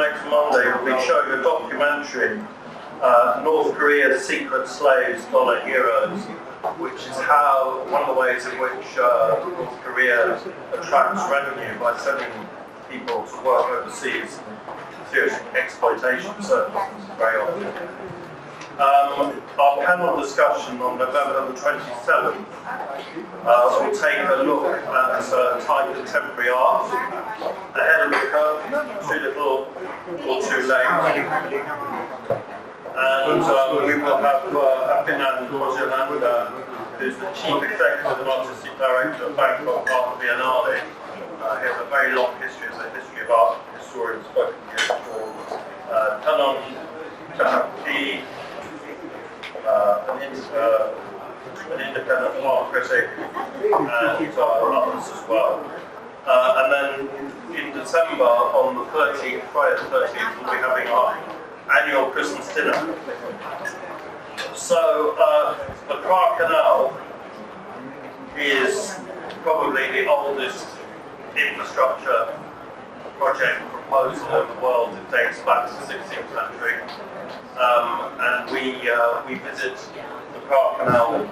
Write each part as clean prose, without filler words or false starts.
next Monday, we'll be showing a documentary, North Korea's Secret Slaves, Dollar Heroes, which is how, one of the ways in which North Korea attracts revenue by sending people to work overseas, serious exploitation services very often. Our panel discussion on November the 27th will take a look at Thai contemporary art, ahead of the curve, too little or too late. And we will have Apinan Kojananda, who's the Chief Executive and Artistic Director of Bangkok Art Biennale. He has a very long history as a history of art historian spoken here before. Tanon Chahapti, an independent art critic, and others as well. And then in December, on the 13th, Friday the 13th, we'll be having our annual Christmas dinner. So the Kra Canal is probably the oldest infrastructure project proposal in the world. It dates back to the 16th century. And we visit the Kra Canal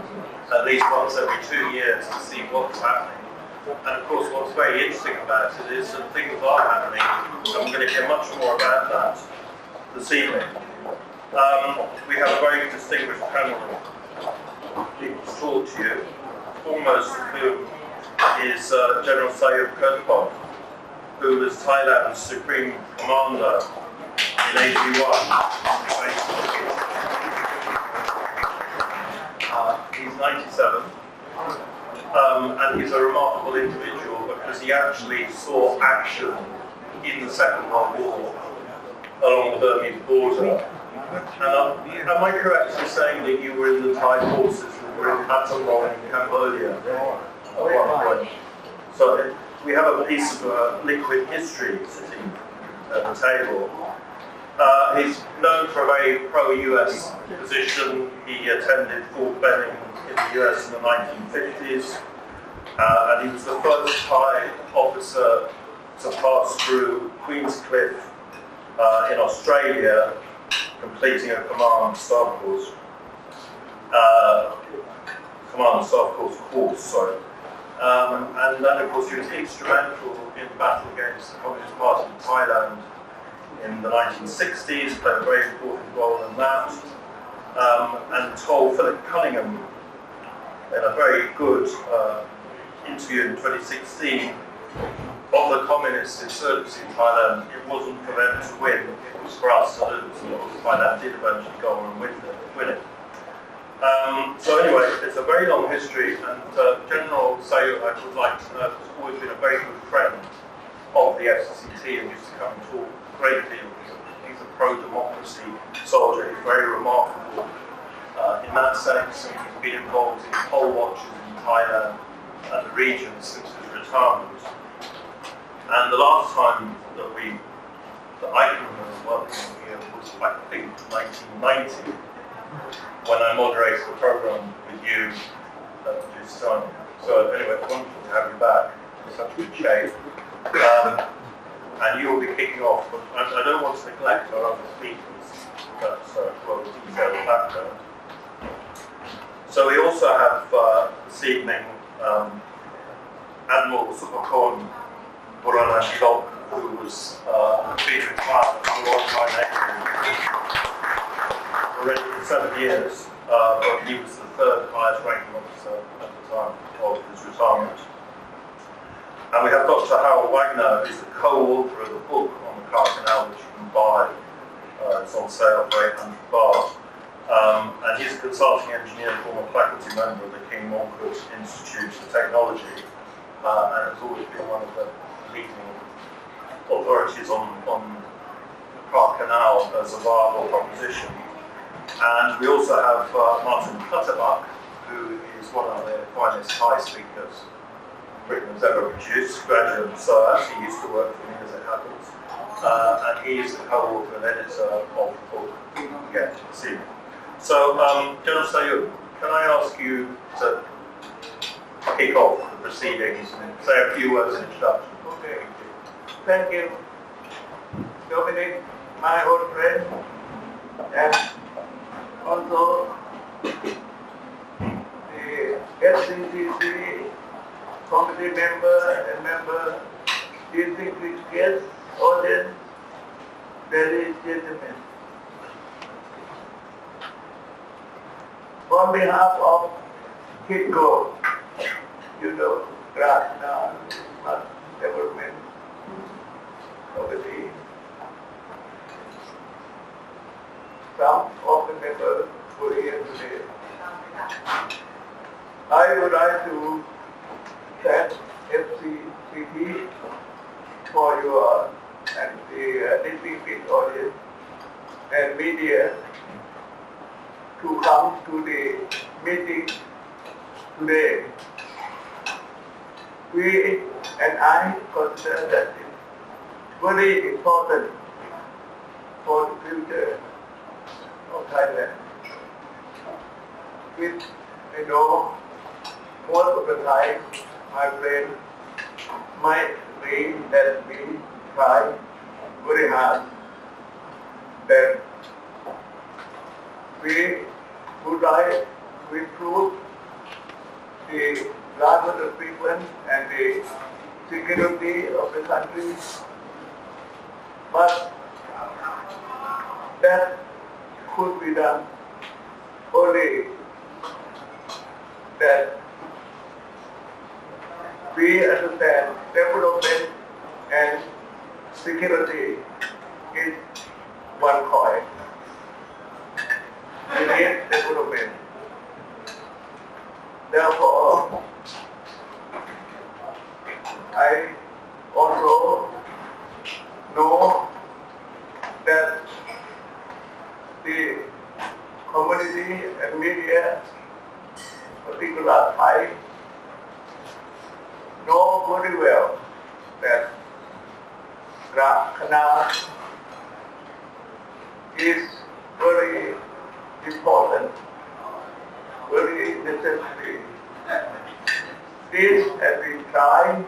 at least once every 2 years to see what's happening. And of course, what's very interesting about it is that things are happening, and we're going to hear much more about that this evening. We have a very distinguished panel of people to talk to you, foremost of whom is General Sayub Kurtpot, who was Thailand's Supreme Commander in 81. He's 97, and he's a remarkable individual because he actually saw action in the Second World War along the Burmese border. And am I correct in saying that you were in the Thai forces that were in Patong in Cambodia at one point? So we have a piece of liquid history sitting at the table. He's known for a very pro-US position. He attended Fort Benning in the US in the 1950s, and he was the first Thai officer to pass through Queenscliff in Australia, completing a command staff course. And then, of course, he was instrumental in the battle against the Communist Party of Thailand in the 1960s, played a very important role in that, and told Philip Cunningham in a very good interview in 2016 of the communist insurgency in Thailand, it wasn't for them to win, it was for us to lose, and Thailand did eventually go on and win it. So anyway, it's a very long history, and General Sayub, I would like to know, has always been a very good friend of the FCCT and used to come and talk a great deal. He's a pro-democracy soldier, he's very remarkable in that sense, and he's been involved in poll watches in Thailand and the region since his retirement. And the last time that I can remember working here was, I think, 1990, when I moderated the program with you at this time. So anyway, it's wonderful to have you back in such good shape. And you will be kicking off, but I don't want to neglect our other speakers. That's well detailed background. So we also have this evening Admiral Supakon Buranashilok, who was been retired from the Royal Thai Navy already for 7 years, but he was the third highest ranking officer at the time of his retirement. And we have Dr. Harold Wagner, who's the co-author of the book on the Kra Canal, which you can buy. It's on sale for 800 baht. And he's a consulting engineer, former faculty member of the King Mongkut Institute of Technology, and has always been one of the leading authorities on the Kra Canal as a viable proposition. And we also have Martin Clutterbuck, who is one of the finest Thai speakers Britain has ever produced, graduate, so actually used to work for me as it happens. And he is the co-author and editor of the book again this evening. So, General Sayub, can I ask you to kick off the proceedings and say a few words in introduction? Okay. Thank you. Dominic, my old friend, and also the FCCT committee member and member, distinguished guests, audience, ladies and gentlemen. On behalf of KITCO, Kra Canal Development Committee, some of the members who are here today. I would like to thank FCCT for your and the distinguished audience and media to come to the meeting today. We and I consider that it's very important for the future of Thailand. Which I know most of the time my friend might read that we try very hard that we would like to improve the life of the people and the security of the country, but that could be done only that we understand development and security is one coin. We need development. Therefore, I also know that the community and media, particularly Thai, know very well that Kra Canal is very important, very necessary. This has been tried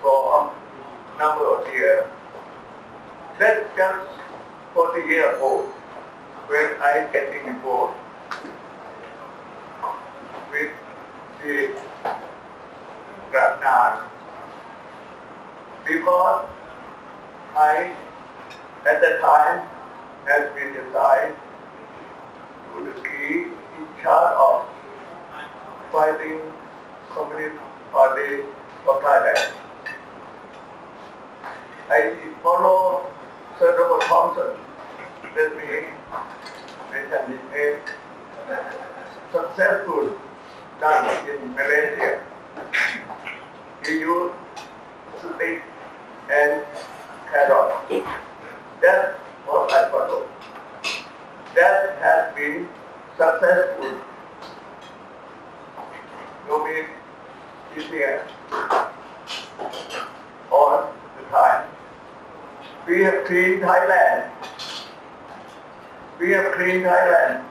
for a number of years. That's just 40 years old when I getting involved with the Kra Canal, because I, at the time, has been assigned to the key in charge of fighting Communist Party of Thailand. I follow Sir Robert Thompson, let me mention his name, successful done in Malaysia. He used stick and carrot. That's what I follow. That has been successful. Nobody is here all the time. We have cleaned Thailand. We have cleaned Thailand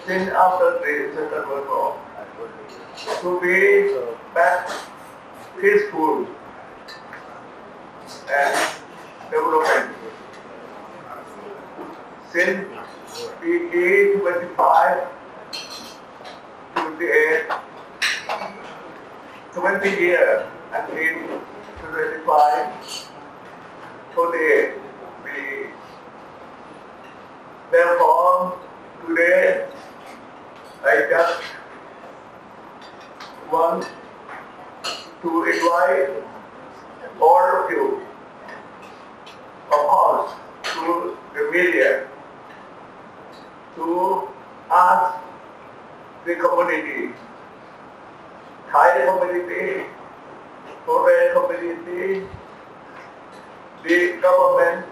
since after the Second World War to be back peaceful and development. Since PE 25, 28, 20 years until 25, 48, therefore today I just want to invite all of you, of course, to the media, to ask the community, Thai community, Korean community, the government,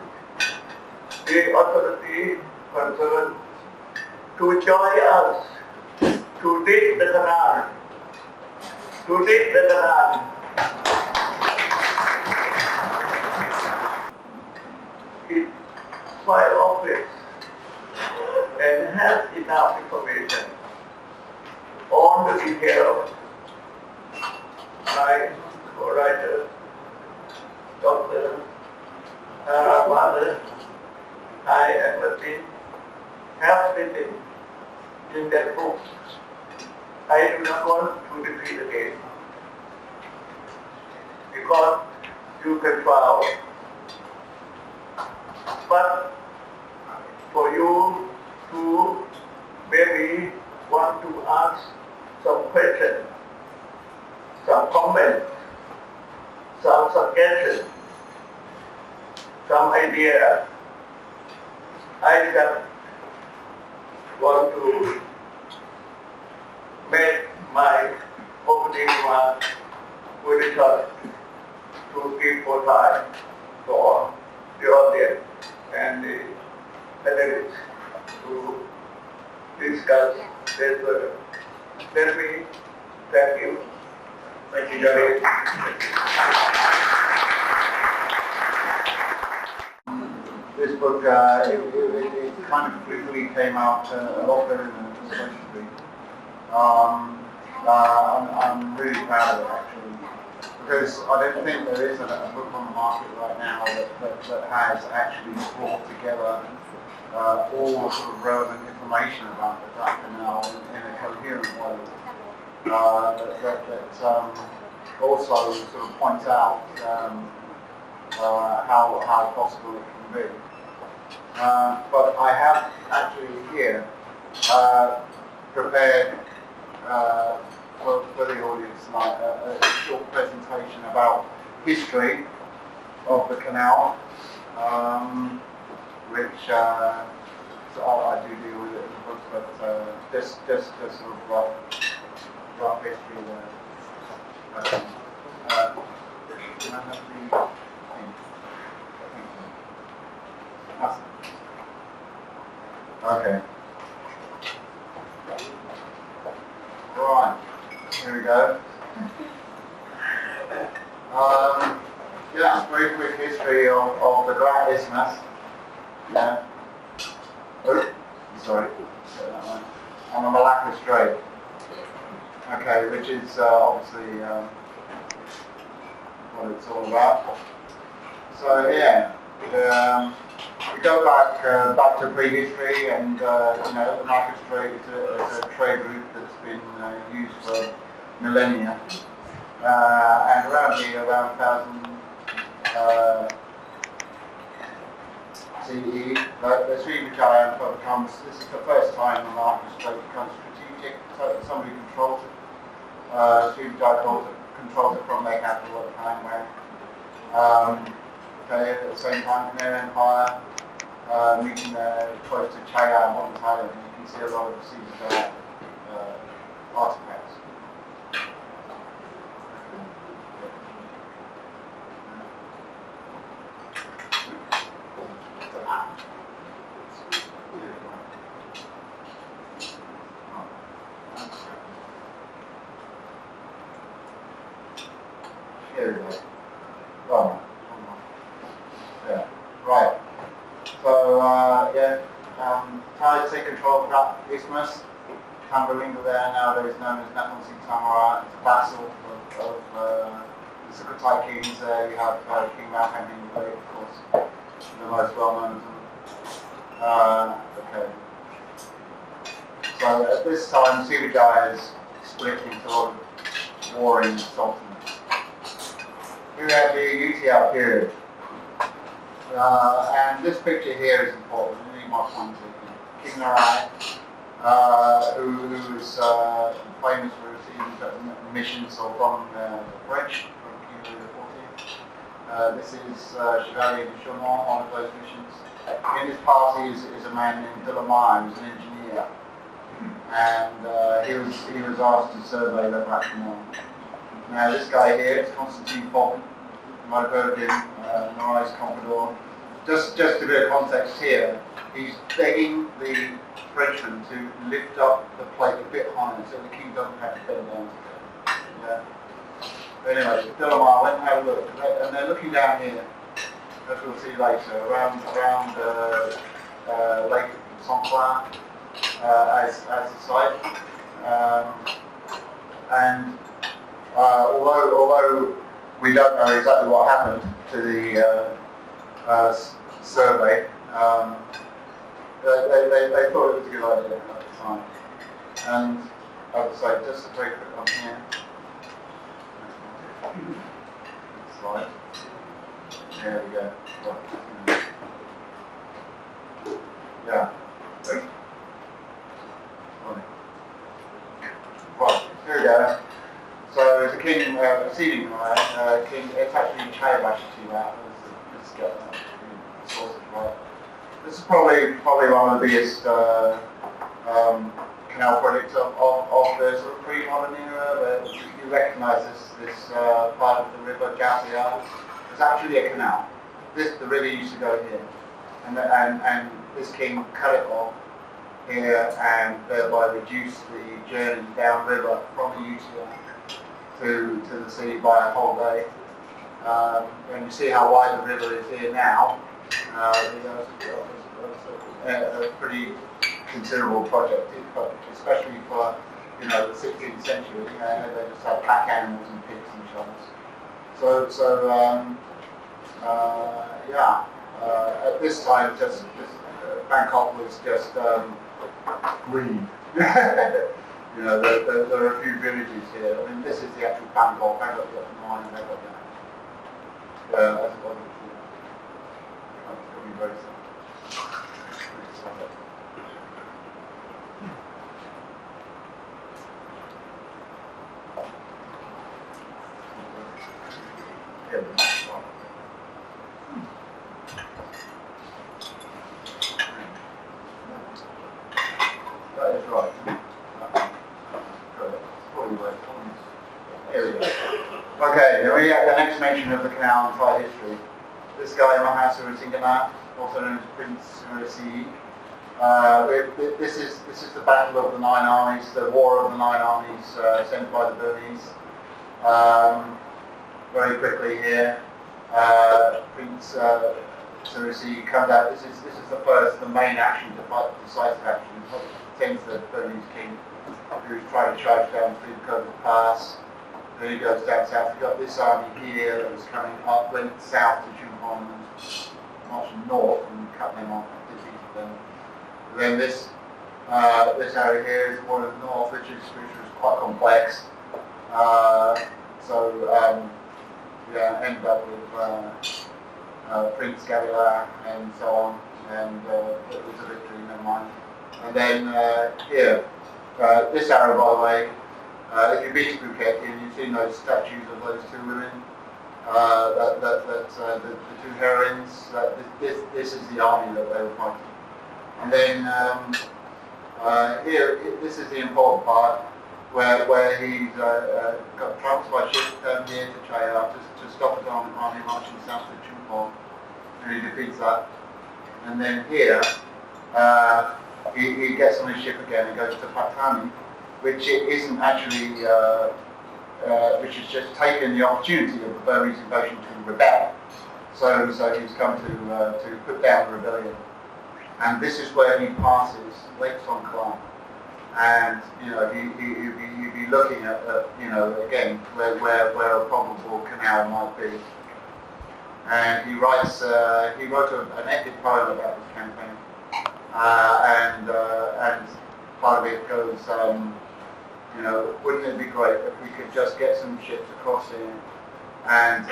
the authority concerned to join us to dig the canal, to dig the canal. It's quite obvious and has enough information on the details by co-writers Dr. Father, I and Martin have written in that book. I do not want to repeat again because you can follow. But for you to maybe want to ask some questions, some comments, some suggestions, some idea, I just want to make my opening remark very short to give more time for the audience and the panelists to discuss this further. Let me thank you. Thank you, Jerry. This book, it kind of quickly came out a lot better than it was supposed to be. I'm really proud of it actually, because I don't think there is a book on the market right now that has actually brought together all the sort of relevant information about the Kra Canal in a coherent way. That also sort of points out how possible it can be. But I have actually here prepared for the audience tonight a short presentation about history of the canal, which I do deal with it in the book, but just sort of rough history there. Can I have the thing? Okay. Right, here we go. Yeah, very quick history of the Great Isthmus. Yeah. Oh, sorry. On the Malacca Strait. Okay, which is obviously what it's all about. So yeah, we go back to prehistory, and the Malacca Strait is a trade route that's been used for millennia, and around 1000 CE, the Srivijaya becomes, this is the first time the Malacca Strait becomes strategic, so somebody controls it. Srivijaya controls it from their capital at the time, where okay, at the same time, Khmer Empire meeting close to Chaya, modern Thailand, you can see a lot of Srivijaya artifacts. Here we go. Oh, yeah, right. So, Thais take control of that isthmus. Tambaringa there, nowadays known as Nakhon Si Thammarat, is a vassal of the Sukhothai kings there. You have King Malcolm Hingway, of course, the most well known of them. Okay. So at this time, Srivijaya is split into warring sultanates. We have the Utiyao period. And this picture here is important, you might find it. King Narai, who is famous for receiving missions from the French, from King Louis XIV. This is Chevalier de Chaumont, one of those missions. In his party is a man named Delamare, who's an engineer. And he was asked to survey the Kra Canal. Now this guy here is Constantine Faulkon. You might have heard of him, Narai's Comprador. Just a bit of context here, he's begging the Frenchmen to lift up the plate a bit higher so the king doesn't have to bend down to it. Yeah. But anyway, Delamare went and had a look, and they're looking down here, as we'll see later, around Lake Songkhla as the site. And although we don't know exactly what happened, survey. They thought it was a good idea at the time. And I would say just a very quick one here. Next slide. There we go. Yeah. Right, here we go. So the king receiving king, it's actually Chayabashi that. Let's get that sources right. This is probably one of the biggest canal projects of the sort of pre-modern era. You recognise this part of the river, Gassiar. It's actually a canal. The river used to go here, and this king cut it off here and thereby reduced the journey downriver from the UTI to the sea by a whole day. And you see how wide the river is here now. A pretty considerable project, especially for the 16th century. They just had pack animals and pigs and shovels. At this time, Bangkok was just green. There are a few villages here. I mean, this is the actual Bangkok. Bangkok got mine and Bangkok got that's what it's going to be very simple. That is right. Here we go. Okay, here we have the next mention of the canal in Thai history. This guy, Mahasa Singanath, also known as Prince Sirasi. This is the battle of the Nine Armies, the war of the Nine Armies sent by the Burmese. Very quickly here, Prince Sirasi comes out. This is the main action, decisive action against the Burmese king, who's trying to charge down through the Kra Pass. Then he goes down south. We've got this army here that was coming up, went south to Chumphon and marched north and cut them off and defeated them. Then this area here is the border of the north, which was quite complex. Ended up with Prince Gavila and so on, and it was a victory, never mind. And then here, this arrow, by the way, if you've been to Phuket and you've seen those statues of those two women, the two heroines, this is the army that they were fighting. And then here, this is the important part, where he's got troops by ship down here to Chaya to stop the army marching south to Chumphon, and he defeats that. And then here, he gets on his ship again and goes to Patani, which isn't actually, which has just taken the opportunity of the Burmese invasion to rebel. So he's come to put down the rebellion. And this is where he passes Lake Songkhla. And you'd be looking at again where a probable canal might be. And he wrote an epic poem about this campaign, and part of it goes, wouldn't it be great if we could just get some ships across here and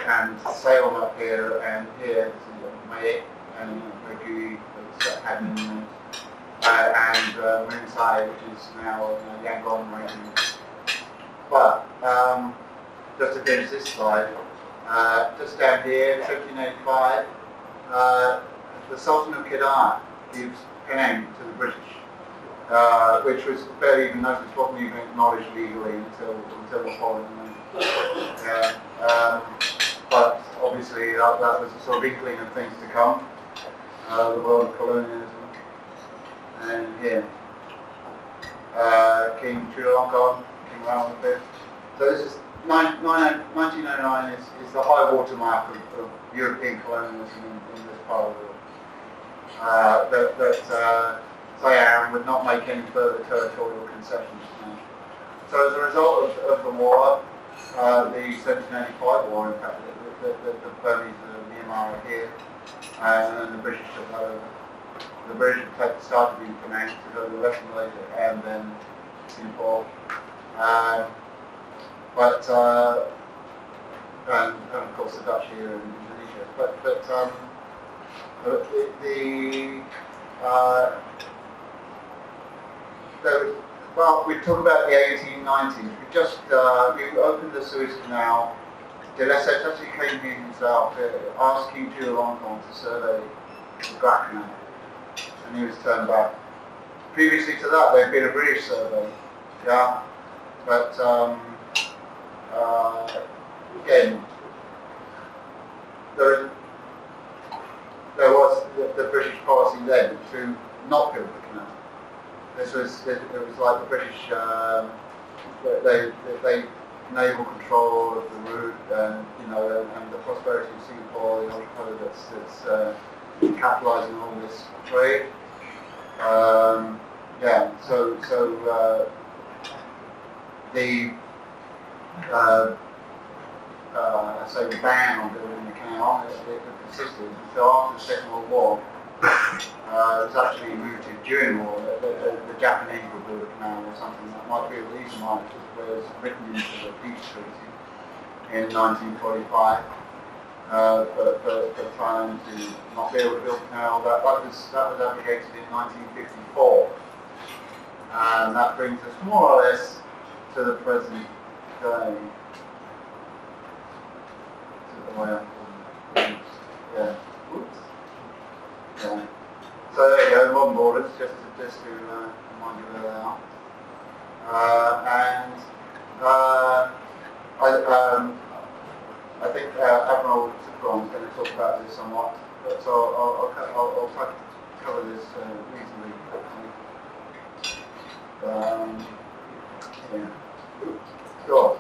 sail them up here and here to Mae and Magui, and Moonsai, which is now Yangon region. But just to finish this slide, just down here, 1785, the Sultan of Kedah gives Penang to the British, which was barely even noticed, wasn't even acknowledged legally until the following year. But obviously that was a sort of inkling of things to come, the world of colonialism. And here, King Chulalongkorn, King Rama V. So this is 1909 is the high water mark of European colonialism in this part of the world. Siam would not make any further territorial concessions. So as a result of the war, the 1785 war, in fact, the Burmese, the Connemara here, and then the British took over. The British started in Penang, took over the rest of Malaysia, and then Singapore. And of course the Dutch here and Indonesia. Well, we talk about the 1890s. We opened the Suez Canal. De Lesseps actually came here himself, asking Chulalongkorn to survey the Kra Canal, and he was turned back. Previously to that, there had been a British survey, yeah, but again, there was the British policy then to not build the canal. It was like the British, they naval control of the route, and and the prosperity of Singapore, the archipelago that's capitalising on this trade. The ban on building the canal, it persisted until after the Second World War. It was actually mooted during the war that the Japanese would build a canal or something. That might be a reason why it was written into the peace treaty in 1945 for Thailand to not be able to build a canal. That was abrogated in 1954, and that brings us more or less to the present day. Yeah. Oops. Yeah. So there you go, modern borders, just to remind you where they are. I think Admiral Supron is going to talk about this somewhat, but so I'll cover this reasonably quickly. Yeah. Sure.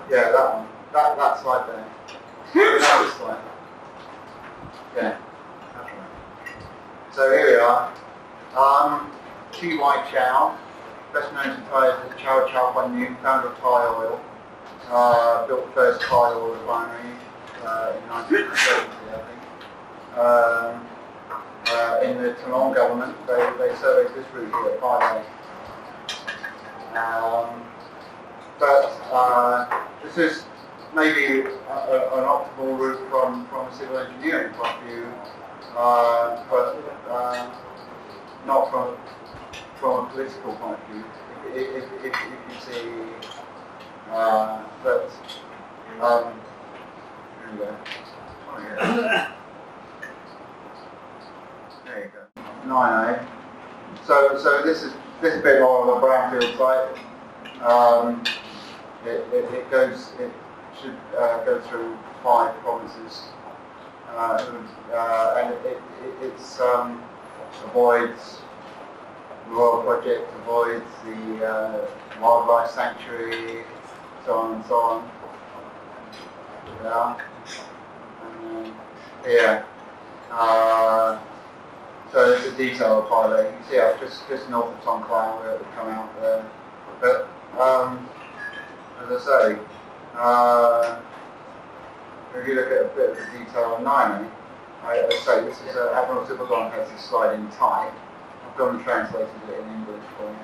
Yeah, that one. That slide there. That slide. Yeah, that's right. So here we are. T.Y. Chow, best known to Thai as Chow Chow Kwan Yew, founder of Thai Oil. Built the first Thai oil refinery in 1970, I think. In the Talon government, they surveyed this route here at 5A. This is maybe an optimal route from a civil engineering point of view, but not from a political point of view. If you see that, here we go. There you go. 9A. So this is a bit more of a brownfield site. It should go through 5 provinces, and it avoids the Royal Project, avoids the wildlife sanctuary, so on and so on. So there's a detailed pilot. You can see up just north of Tongklang where it would come out there. But as I say, if you look at a bit of the detail on 9A, I say this is Admiral Supagong has this slide in Thai. I've gone and translated it in English for you.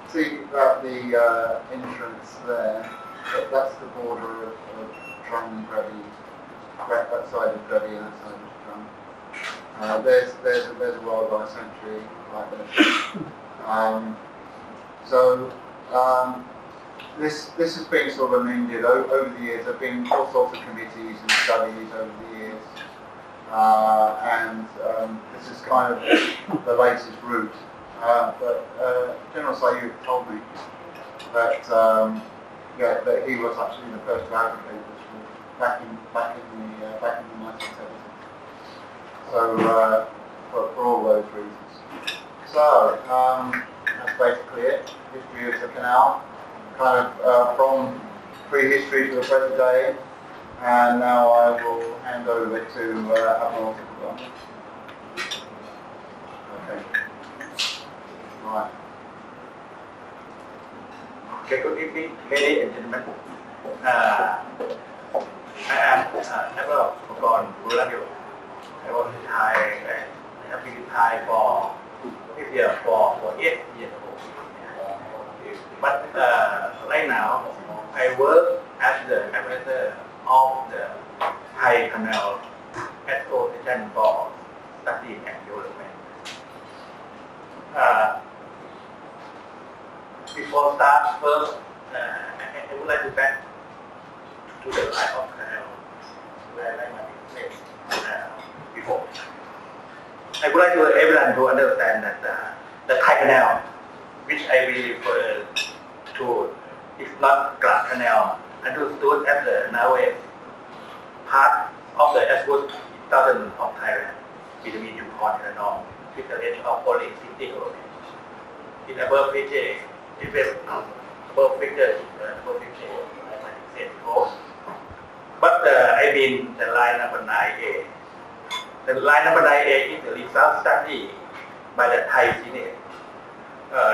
See that the entrance there, that's the border of Trung Krabi, that side of Krabi and that side of Trung. There's a wildlife sanctuary right there. This has been sort of amended over the years. There have been all sorts of committees and studies over the years, and this is kind of the latest route. But General Sayed told me that that he was actually the first to advocate this route back in the 1970s. So for all those reasons. So that's basically it. History of the canal, kind of from prehistory to the present day. And now I will hand over to Admiral. Okay. Right. Okay, good evening, ladies and gentlemen. I am Admiral Correspondent Club. I was retired. I have been retired for this year for 8 years. But right now, I work as the advisor of the Kra Canal Association for Study and Development. Before start, first, I would like to back to the line of canal where I might explain before. I would like to everyone to understand that the Kra Canal, which I will refer to, is not Kra Canal, understood as the nowadays part of the Ashwood southern of Thailand between Yukon and North, with the range of only 60 kilometers. In above picture, above picture, I might say before. But I mean the line number 9A. The line number 9A is the result study by the Thai Senate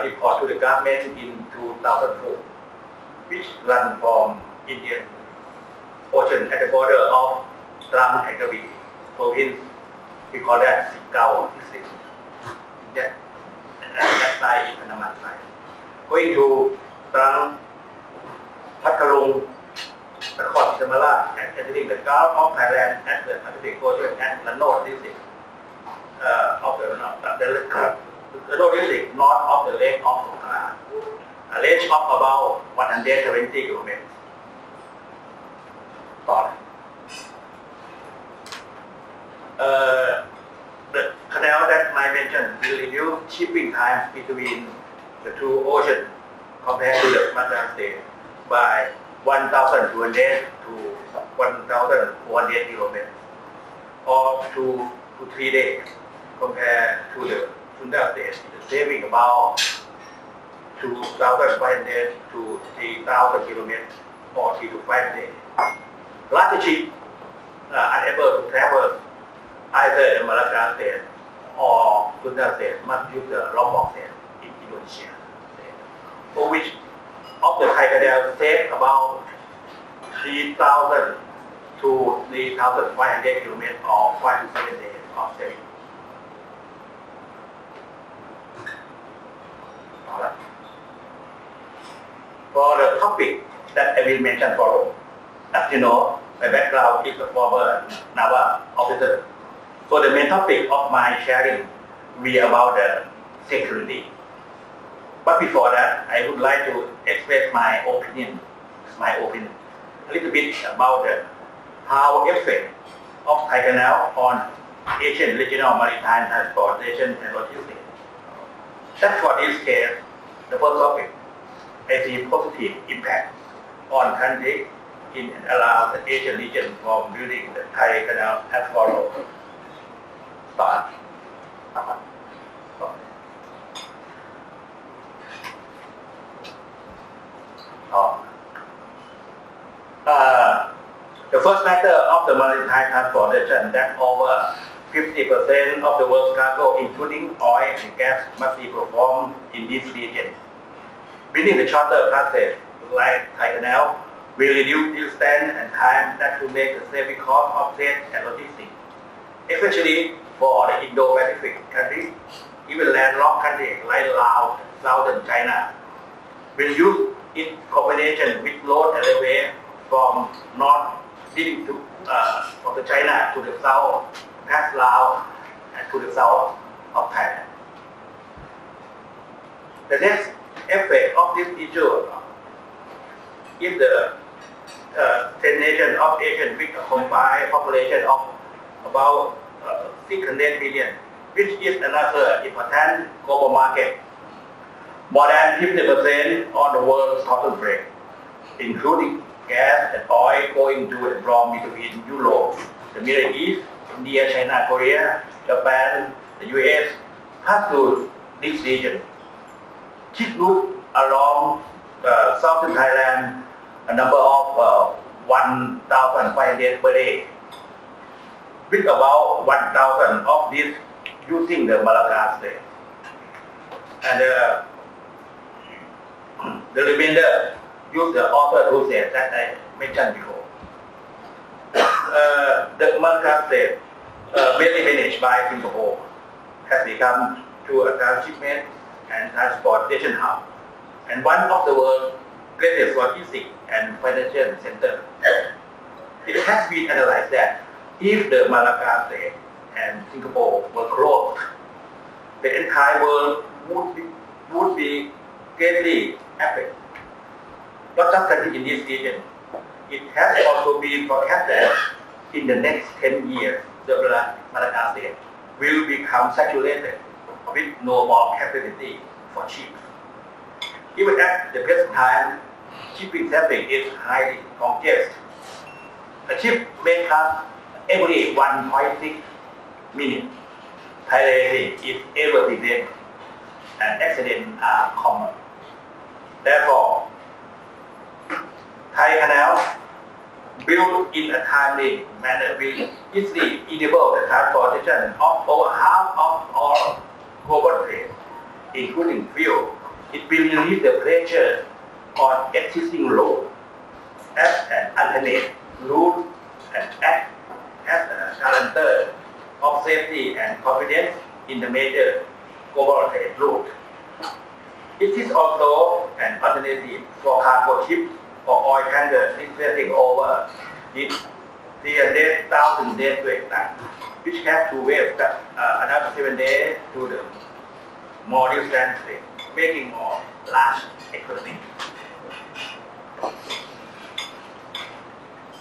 report to the government in 2004, which ran from Indian Ocean at the border of Trang and Krabi province. We call that Sikau district. That side is Panaman side. Going to Trang, Patkarong, Nakhon Sithammarat, and entering the Gulf of Thailand at the Pacific Ocean and the North district of the North district north of the Lake of Songkhla, a range of about 120 kilometers. The canal that I mentioned will reduce shipping time between the two oceans compared to the mother state by 1,200 to 1,400 kilometers, or 2 to 3 days compared to the Sunda state, saving about 2,500 to 3,000 kilometers or 3 to 5 days. Large ship unable to travel either the Malacca state or Sunda state must use the Lombok state in Indonesia, for which of the Kra Canal save about 3,000 to 3,500 kilometers or 5 to 7 days of saving. For the topic that I will mention follow, as you know, my background is a former naval officer. So the main topic of my sharing will be about the security. But before that, I would like to express my opinion, a little bit about how effect of Kra Canal on Asian regional maritime transportation and logistics. That's for this case, the first topic. I see positive impact on countries in and around the Asian region from building the Kra Canal as follows. Start. The first matter of the maritime transportation that over 50% of the world's cargo, including oil and gas, must be performed in this region. Building the shorter passage like Kra Canal will reduce distance and time that will make the saving cost of trade and logistics, especially for the Indo-Pacific countries, even landlocked countries like Laos, southern China, will use in combination with road and railway from north leading to from the China to the south, past Laos and to the south of Thailand. The next effect of this issue is the 10 nations of Asia with a combined population of about 600 million, which is another important global market. More than 50% on the world's total trade, including gas and oil going to and from between Europe, the Middle East, India, China, Korea, Japan, the US, pass through this region. Keep route along southern Thailand a number of 1,500 per day, with about 1,000 of these using the Malacca Strait, and the remainder use the other routes that I mentioned before. The Malacca Strait, mainly managed by Singapore, has become to a transshipment and transportation hub, and one of the world's greatest logistics and financial centers. It has been analyzed that if the Malacca Strait and Singapore were closed, the entire world would be greatly affected. Not just countries in this region, it has also been forecasted in the next 10 years, the Malacca Strait will become saturated with no more capacity for ships. Even at the present time, shipping traffic is highly congested. A ship may pass every 1.6 minutes. Piracy is ever present, and accidents are common. Therefore, Kra Canal, built in a timely manner, will easily enable the transportation of over half of all global trade, including fuel. It will relieve the pressure on existing roads as an alternate route and act as a guarantor of safety and confidence in the major global trade route. It is also an alternative for cargo ships or oil tankers reaching over 300,000 deadweight tons, which have to wait another 7 days to the more distant trade, making more large economy.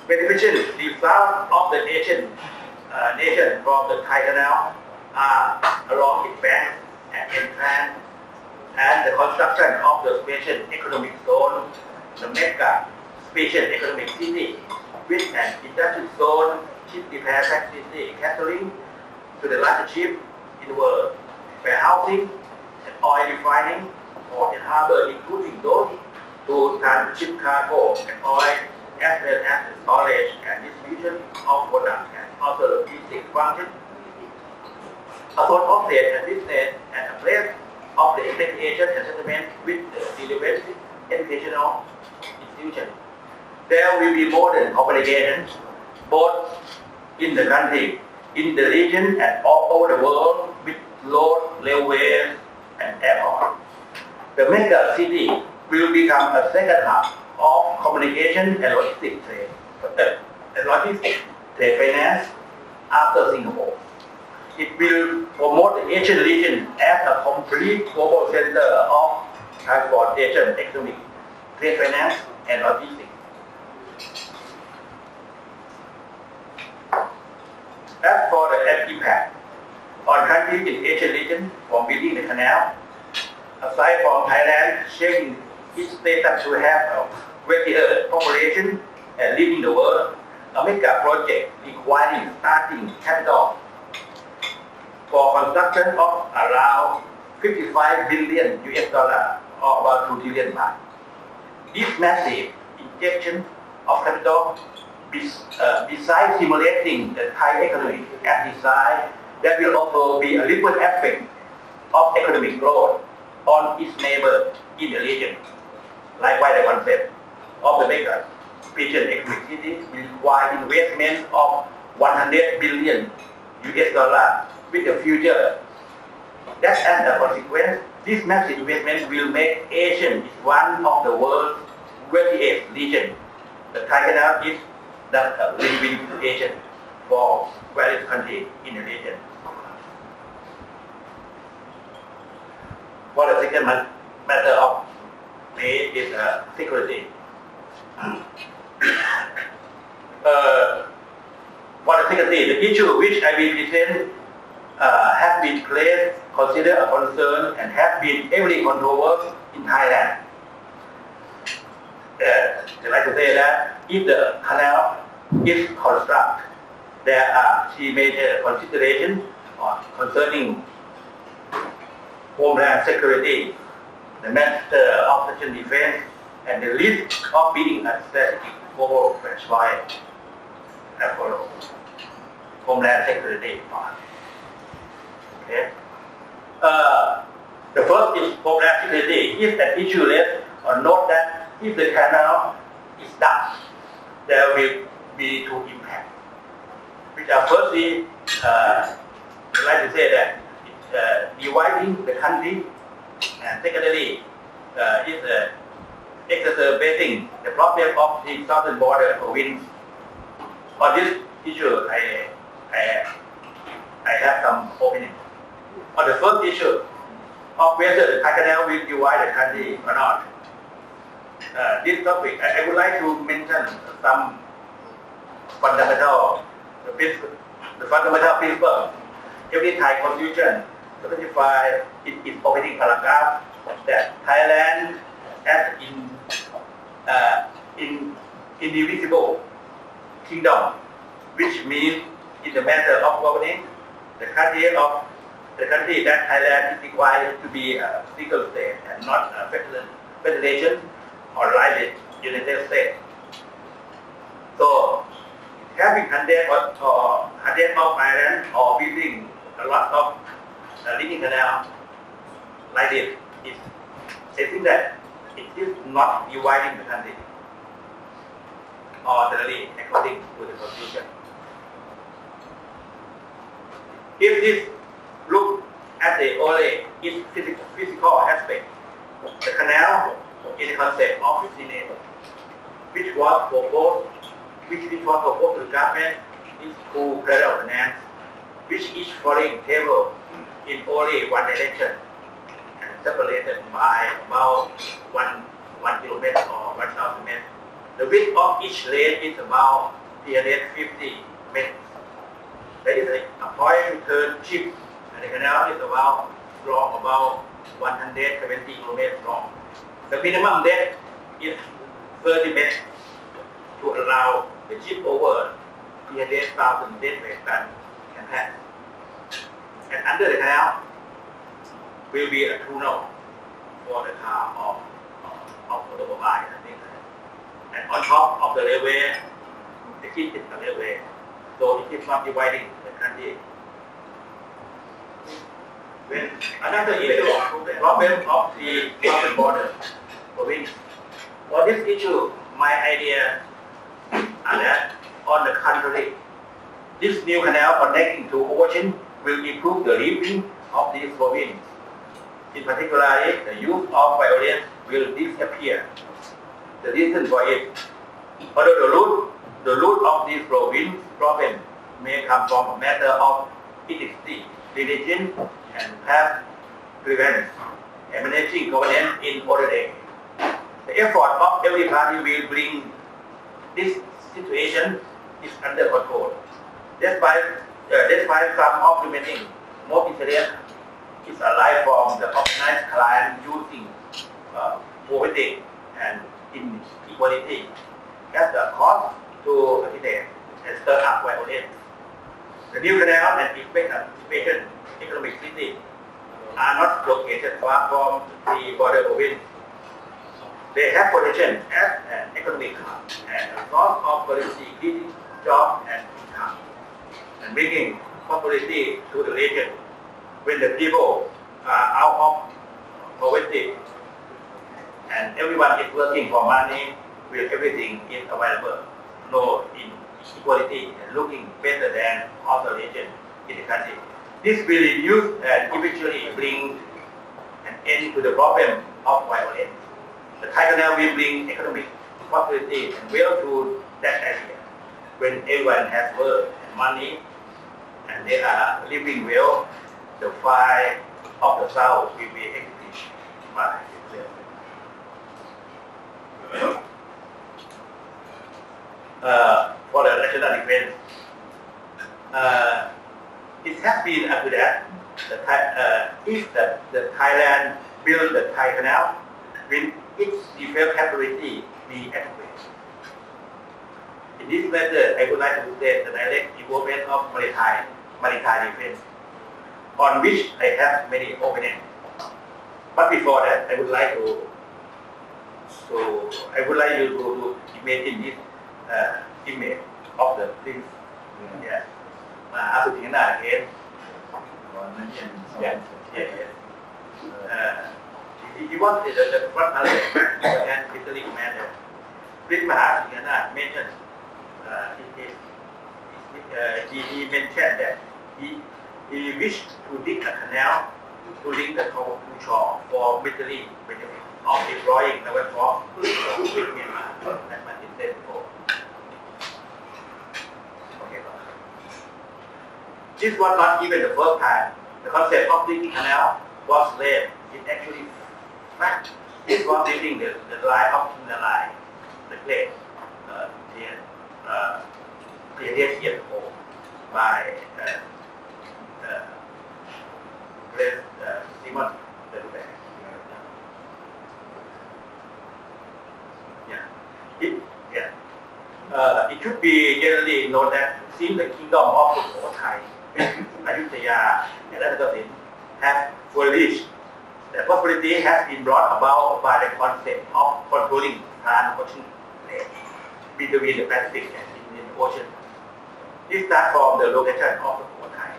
Beneficiaries, the south of the nation from the Kra Canal are along its banks and entrance, and the construction of the Special Economic Zone, the mega Special Economic City, with an industrial zone, ship repair facility catering to the largest ship in the world, warehousing and oil refining, port and harbor, including those to transship cargo and oil, as well as the storage and distribution of products and other logistic functions. A sort of trade and business and a place of the recreation and settlement with the relevant educational institutions. There will be modern communications both in the country, in the region, and all over the world with road, railways, and airports. The mega city will become a second hub of communication and logistics trade finance after Singapore. It will promote the Asian region as a complete global center of transportation, economic, trade finance, and logistics. As for the impact on countries in Asian region from building the canal, aside from Thailand shaping its status to have a greater population and leading the world, a mega project requiring starting capital for construction of around 55 billion US dollar or about 2 trillion baht. This massive injection of capital, besides stimulating the Thai economy and design, there will also be a ripple effect of economic growth on its neighbor in the region. Likewise, the concept of the mega Special Economic City will require investment of 100 billion US dollar with the future. That as a consequence, this massive investment will make Asia one of the world's wealthiest regions. The Kra Canal is the win-win situation for various countries in the region. For the second matter of play is security. For the security, the issue which I will present has been considered a concern and has been heavily controversial in Thailand. I'd like to say that if the canal is constructed, there are three major considerations concerning homeland security, the matter of national defense, and the list of bidding and strategic global franchise as follows. Homeland Security part. Okay. The first is Homeland Security. If an issue list or note that if the canal is done, there will be two impacts. Which are firstly, I'd like to say that dividing the country, and secondly, is exacerbating the problem of the southern border province. On this issue, I have some opinion. On the first issue of whether the Kra Canal will divide the country or not, this topic, I would like to mention some fundamental principle. Every Thai constitution specifies in its opening paragraph that Thailand has indivisible kingdom, which means in the matter of governing the country that Thailand is required to be a single state and not a federation or like the United States. So having hundreds of islands or building a lot of living canal like this is stating that it is not dividing the country orderly according to the constitution. If this look at the only its physical aspect, the canal is a concept of destination, which was proposed to the government is two parallel canals, which each following table in only one direction and separated by about 1 kilometer or 1,000 meters. The width of each lane is about 350 meters. There is a point to turn ship, and the canal is long about 170 kilometers long. The minimum depth is 30 meters to allow the ship over 300,000 deadweight tons can pass. And under the canal will be a tunnel for the car of automobile, I think. And on top of the railway, the kit is the railway, so it is not dividing the country. When another issue, the problem of the southern border province. For this issue, my idea are that, on the contrary, this new canal connecting to ocean will improve the living of these provinces. In particular, the use of violence will disappear. The reason for it, although the root of this problem may come from a matter of ethnicity, religion, and past prevents and managing governance in older days. The effort of every party will bring this situation is under control. Despite some of the remaining more incidents is alive from the organized crime using poverty and inequality as a cause to agitate and stir up violence. The new canal and expansion economic city are not located far from the border province. They have potential as an economic hub and a source of policy creating jobs and income and bringing prosperity to the region. When the people are out of poverty and everyone is working for money, when everything is available, no inequality and looking better than other regions in the country. This will reduce and eventually bring an end to the problem of violence. The Kra Canal will bring economic prosperity and wealth to that area. When everyone has work and money and they are living well, the fire of the south will be extinguished by itself. For the national defense, it has been up to that. If the Thailand build the Kra Canal, will its defense capability be adequate? In this matter, I would like to state the direct involvement of maritime defense, on which I have many opinions. But before that, I would like to So I would like you to imagine this image of the prince. Yeah. After the night again. Yeah. He wanted the front and Italy commander. Prince Maharaja mentioned he mentioned that he wished to dig a canal to link the two shores for military benefit of deploying naval force with Myanmar. That's what he said before. Okay. This was not even the first time the concept of digging canal was laid. It actually fact this was building the line of the line, the clay created here by Simon the Bear. It should be generally known that since the kingdom of Thai, Ayutthaya, and Anasasin have flourished, the prosperity has been brought about by the concept of controlling trans-ocean trade between the Pacific and Indian Ocean. This starts from the location of the Thai.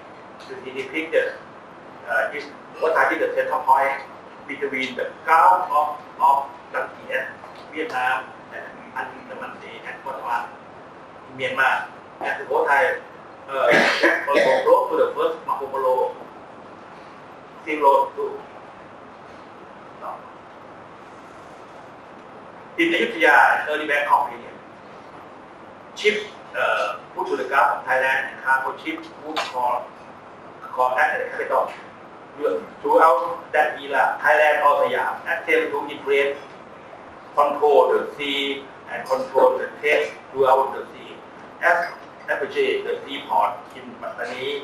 You see the picture. This Thai is the center point between the Gulf of Lampien, Vietnam, and Andaman Sea and Taiwan, Myanmar. And the Thai also close to the first Marco Polo Silk Road too. In Ayutthaya and early Bangkok period, ships put to the Gulf of Thailand and cargo ships would call at the capital. Throughout that era, Thailand or Siam attempted to influence, control the sea and control the trade throughout the sea. As especially the seaport in Pattani,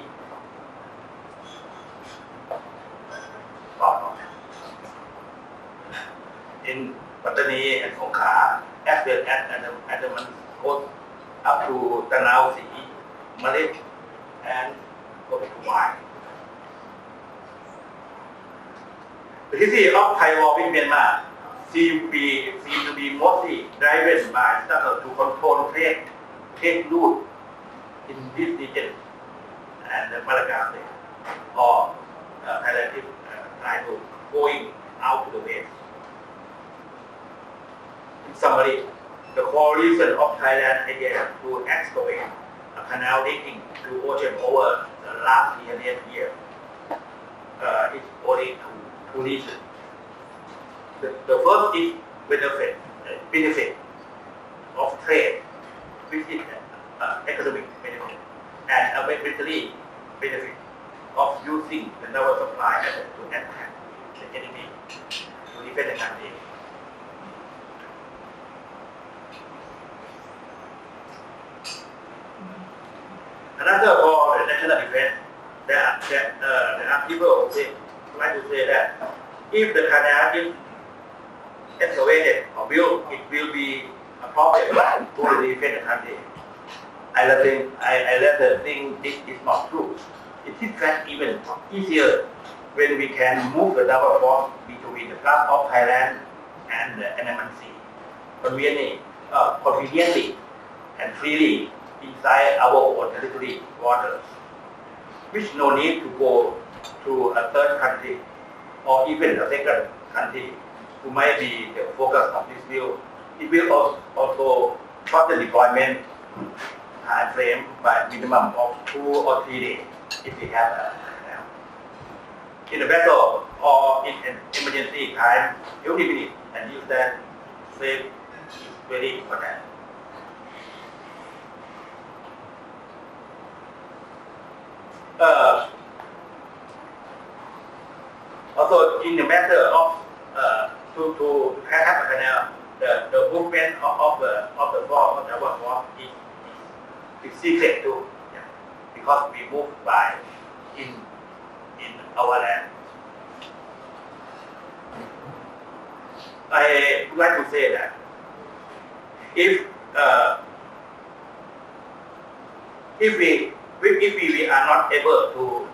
and Songkhla, as well as Andaman coast up to Tanao Sea, Malay, and Hawaii. The history of Thai war with Myanmar seems to be mostly driven by struggle to control trade route in this region and the Malagasy or Thailand is trying to going out to the west. In summary, the core reason of Thailand idea to excavate a canal linking to ocean over the last 300 years is only two reasons. The first is benefit of trade, which is economic benefit, and military benefit of using the naval supply to attack the enemy to defend the country. Another for the national defense, there are people who like to say that if the canal is excavated or built, it will be a problem to defend the country. I rather think this is not true. It is in fact even easier when we can move the naval force between the Gulf of Thailand and the Andaman Sea conveniently and freely inside our own territory waters, which no need to go to a third country or even a second country who might be the focus of this bill. It will also shorten the deployment time frame by minimum of 2 or 3 days if we have a canal. In a battle or in an emergency time, every minute and use that save is very important. Also, in the matter of to have a canal, the movement of the force of the force is secret too, because we move by in our land. I would like to say that if we are not able to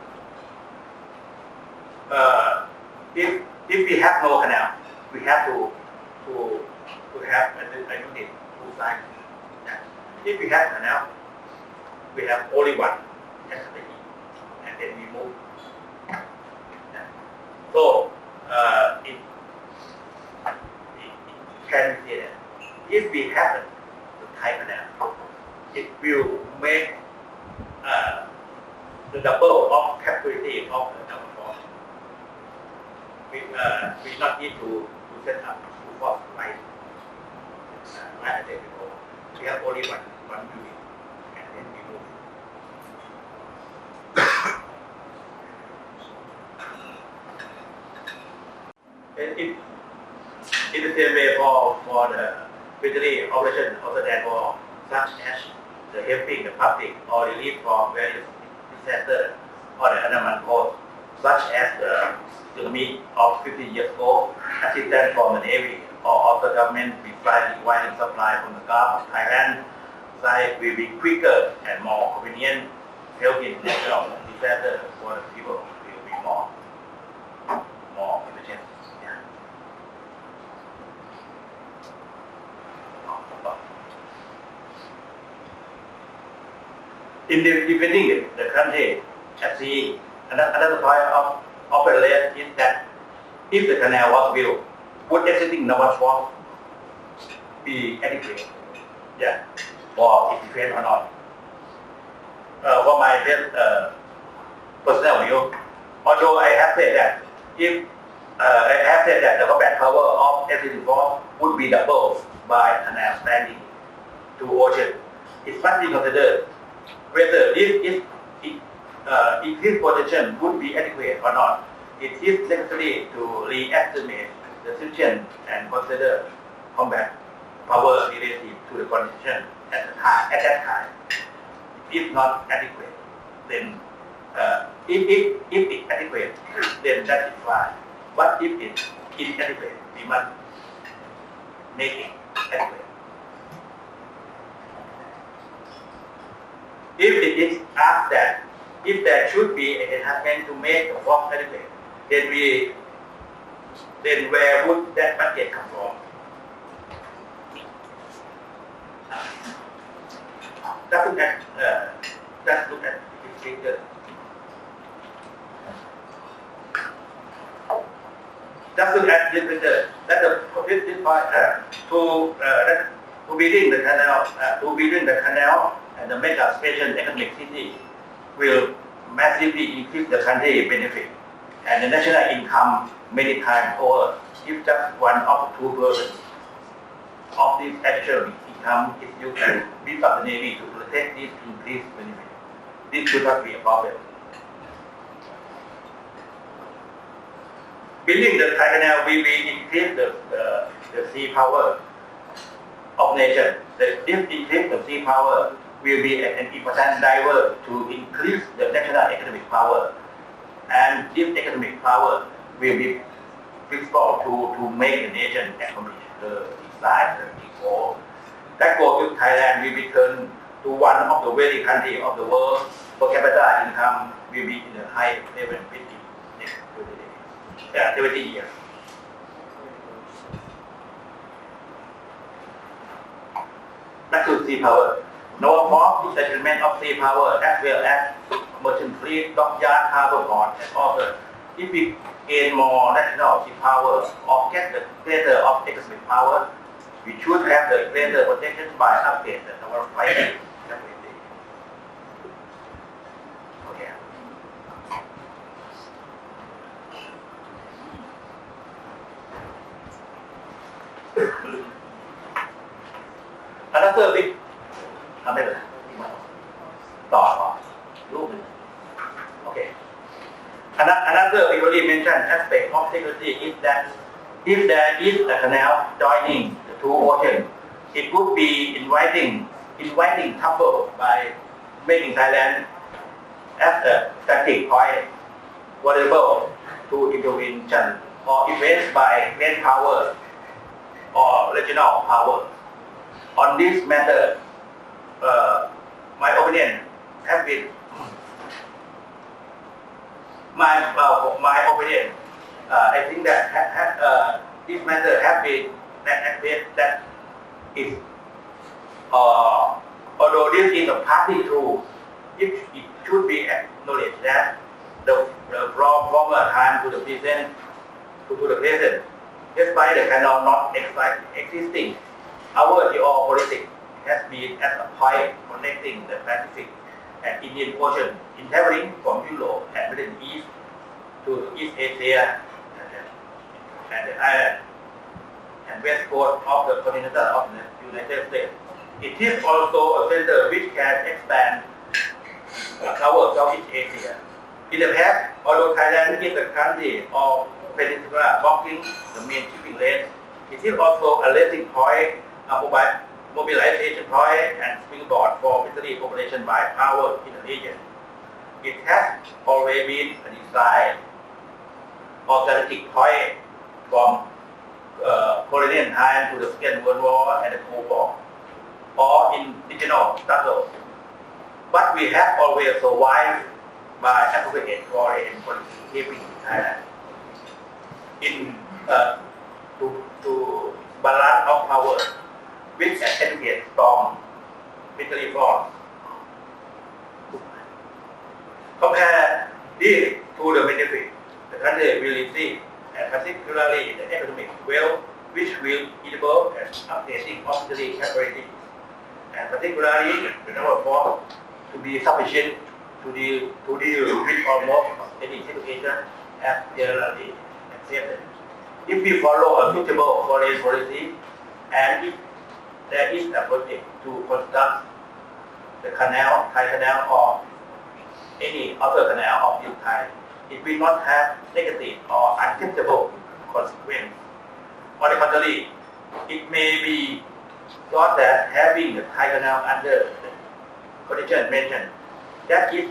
if we have no canal, we have to have a unit two sides. If we have canal, we have only one capacity, and then we move. So it can be that if we have the Thai canal, it will make the double of capacity of the double force. We not need to set up two force like I said before. We have only one unit, and then we move. And in the same way for the military operation of the land war, such as the helping the public or relief from various disasters or the Andaman Coast, such as the tsunami of 50 years ago, assistance from the Navy or of the government providing wiring supply from the Gulf of Thailand, side will be quicker and more convenient. Helping natural disaster for the people will be more efficient. In defending the country at sea, another point of operation is that if the canal was built, would existing naval force be adequate? Yeah, for its defense or not? For my personal view, although I have said that if the combat power of existing force would be doubled by canal standing to ocean, it must be considered whether this position would be adequate or not. It is necessary to re-estimate the situation and consider combat power relative to the condition at that time. If not adequate, then if it's adequate, then that is fine. But if it's inadequate, we must make it adequate. If it is asked that if there should be an enhancement to make the force adequate, then where would that budget come from? Let's look at this figure. Let's look at this figure. That this point to building the canal and the mega special economic city will massively increase the country benefit and the national income many times over. If just 1 or 2% of this actual income is used to beef up the Navy to protect this increased benefit, this should not be a problem. Building the Thai Canal will increase the sea power of nation. This increase the sea power will be an important driver to increase the national economic power, and this economic power will be principal to make the nation accomplish the desired goal. That goal in Thailand will return to one of the wealthy countries of the world. Per capita income will be in the high level 70 years. Back to sea power. No more settlement of sea power as well as merchant fleet, dockyard, harbor port, and other. If we gain more national sea power or get the greater of economic power, we should have the greater protection by upgrade our fighting capacity. Okay. Another big Another already mentioned aspect of security is that if there is a canal joining the two oceans, it would be inviting trouble by making Thailand as a static point vulnerable to intervention or events by great power or regional power. On this matter, my opinion has been I think that this matter has been that is although this is a party through, it should be acknowledged that from former time to the present, despite the canal not existing, our geopolitics has been at a point connecting the Pacific and Indian Ocean, in traveling from Europe and Middle East to East Asia and the island and west coast of the continental of the United States. It is also a center which can expand towards Southeast Asia. In the past, although Thailand is a country of peninsula blocking the main shipping lane, it is also a landing point, a mobilization point and springboard for military operation by power in the region. It has always been a design or strategic point from colonial time to the Second World War and the Cold War, or in regional struggle. But we have always survived by appropriate foreign policy keeping Thailand in to balance of power which advocates from military force. Compare this to the benefit the country will receive, and particularly the economic wealth which will enable an updating of military capabilities, and particularly the number of force to be sufficient to deal with almost any situation as generally accepted. If we follow a suitable foreign policy, and if there is a project to construct the canal, Thai Canal, or any other canal of this kind, it will not have negative or unacceptable consequences. On the contrary, it may be thought that having the Thai Canal under the condition mentioned, that is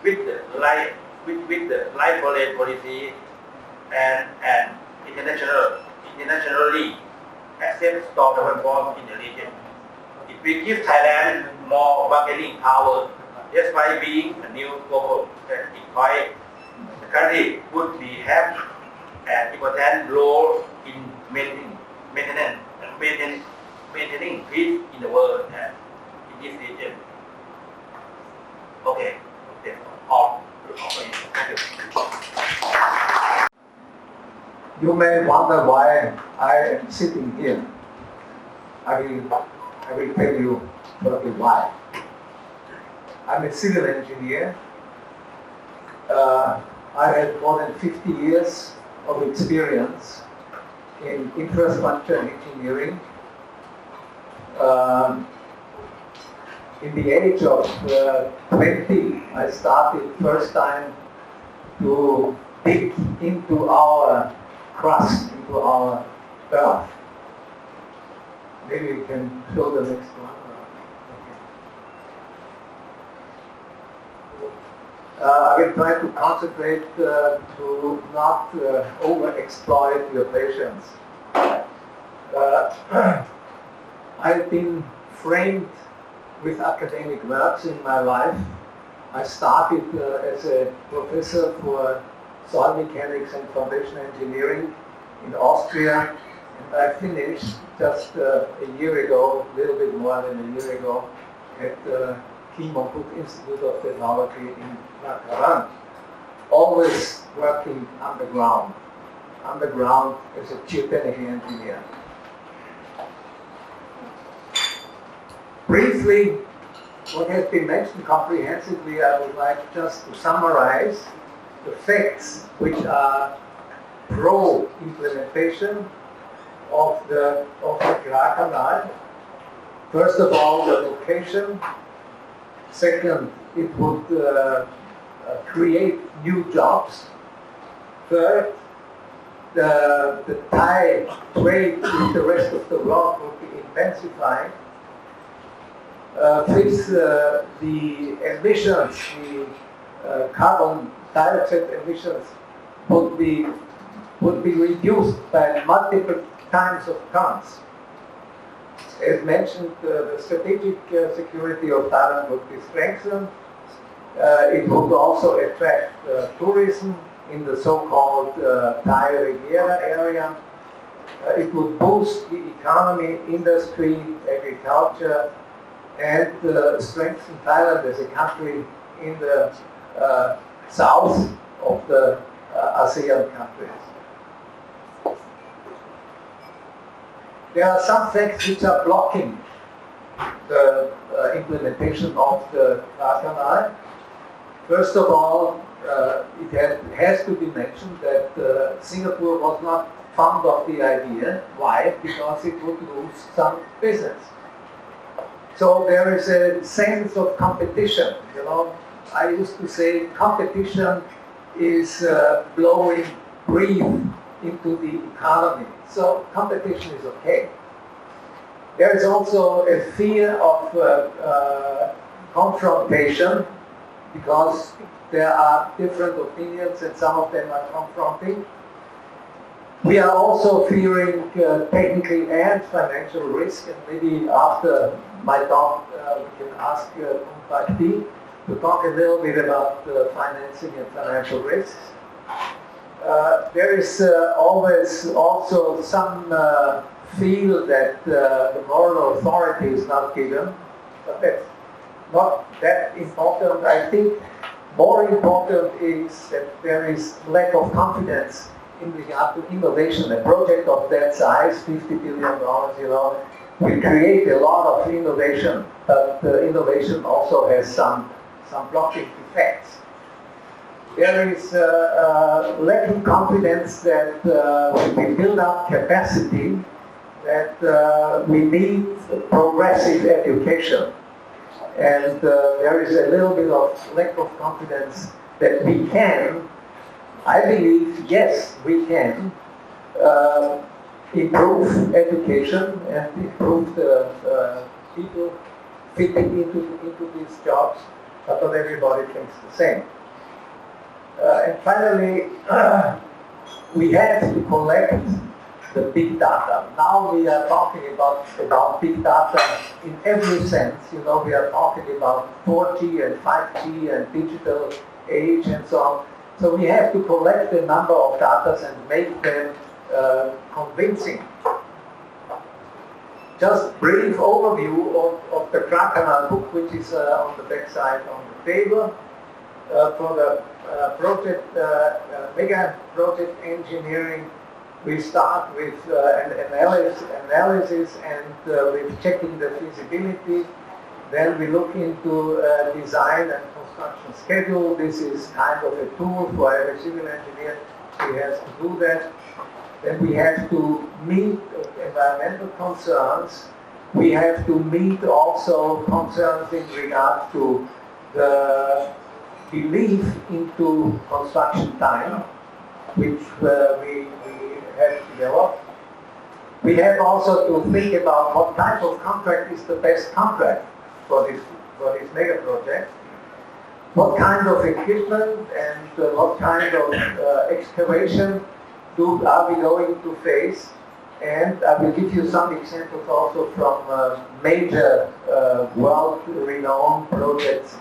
with the right foreign policy and internationally accepted strong reform in the region, it will give Thailand more bargaining power. Despite being a new global strategic point, the country would have an important role in maintaining peace in the world and in this region. Okay, that's all. Thank you. You may wonder why I am sitting here. I will tell you shortly why. I'm a civil engineer. I have more than 50 years of experience in infrastructure engineering. In the age of 20, I started first time to dig into our crust, into our earth. Maybe we can show the next one. I will try to concentrate to not overexploit your patience. I've been framed with academic works in my life. I started as a professor for soil mechanics and foundation engineering in Austria, and I finished just a year ago, a little bit more than a year ago, at the Institute of Technology in Kra, always working underground as a geotechnical engineer. Briefly, what has been mentioned comprehensively, I would like just to summarize the facts which are pro-implementation of the Kra Canal. First of all, the location. Second, it would create new jobs. Third, the Thai trade with the rest of the world would be intensified. Fifth, the emissions, the carbon dioxide emissions would be reduced by multiple times of tons. As mentioned, the strategic security of Thailand would be strengthened. It would also attract tourism in the so-called Thai Riviera area. It would boost the economy, industry, agriculture, and strengthen Thailand as a country in the south of the ASEAN countries. There are some facts which are blocking the implementation of the Kra Canal. First of all, it has to be mentioned that Singapore was not fond of the idea. Why? Because it would lose some business. So there is a sense of competition. You know, I used to say competition is blowing breath into the economy. So competition is okay. There is also a fear of confrontation because there are different opinions and some of them are confronting. We are also fearing technical and financial risk, and maybe after my talk we can ask Bhakti to talk a little bit about financing and financial risks. There is always also some feel that the moral authority is not given, but that's not that important. I think more important is that there is lack of confidence in regard to innovation. A project of that size, $50 billion, you know, will create a lot of innovation, but innovation also has some blocking effects. There is lacking confidence that when we build up capacity, that we need progressive education. And there is a little bit of lack of confidence that we can, I believe, yes, we can improve education and improve the people fitting into these jobs, but not everybody thinks the same. And finally, we have to collect the big data. Now we are talking about big data in every sense. You know, we are talking about 4G and 5G and digital age and so on. So we have to collect a number of data and make them convincing. Just brief overview of the Kra Canal book, which is on the back side on the table. For the mega project engineering, we start with an analysis and with checking the feasibility. Then we look into design and construction schedule. This is kind of a tool for every civil engineer. He has to do that. Then we have to meet environmental concerns. We have to meet also concerns in regard to the belief into construction time, which we have developed. We have also to think about what type of contract is the best contract for this mega project. What kind of equipment and what kind of excavation are we going to face? And I will give you some examples also from major world-renowned projects,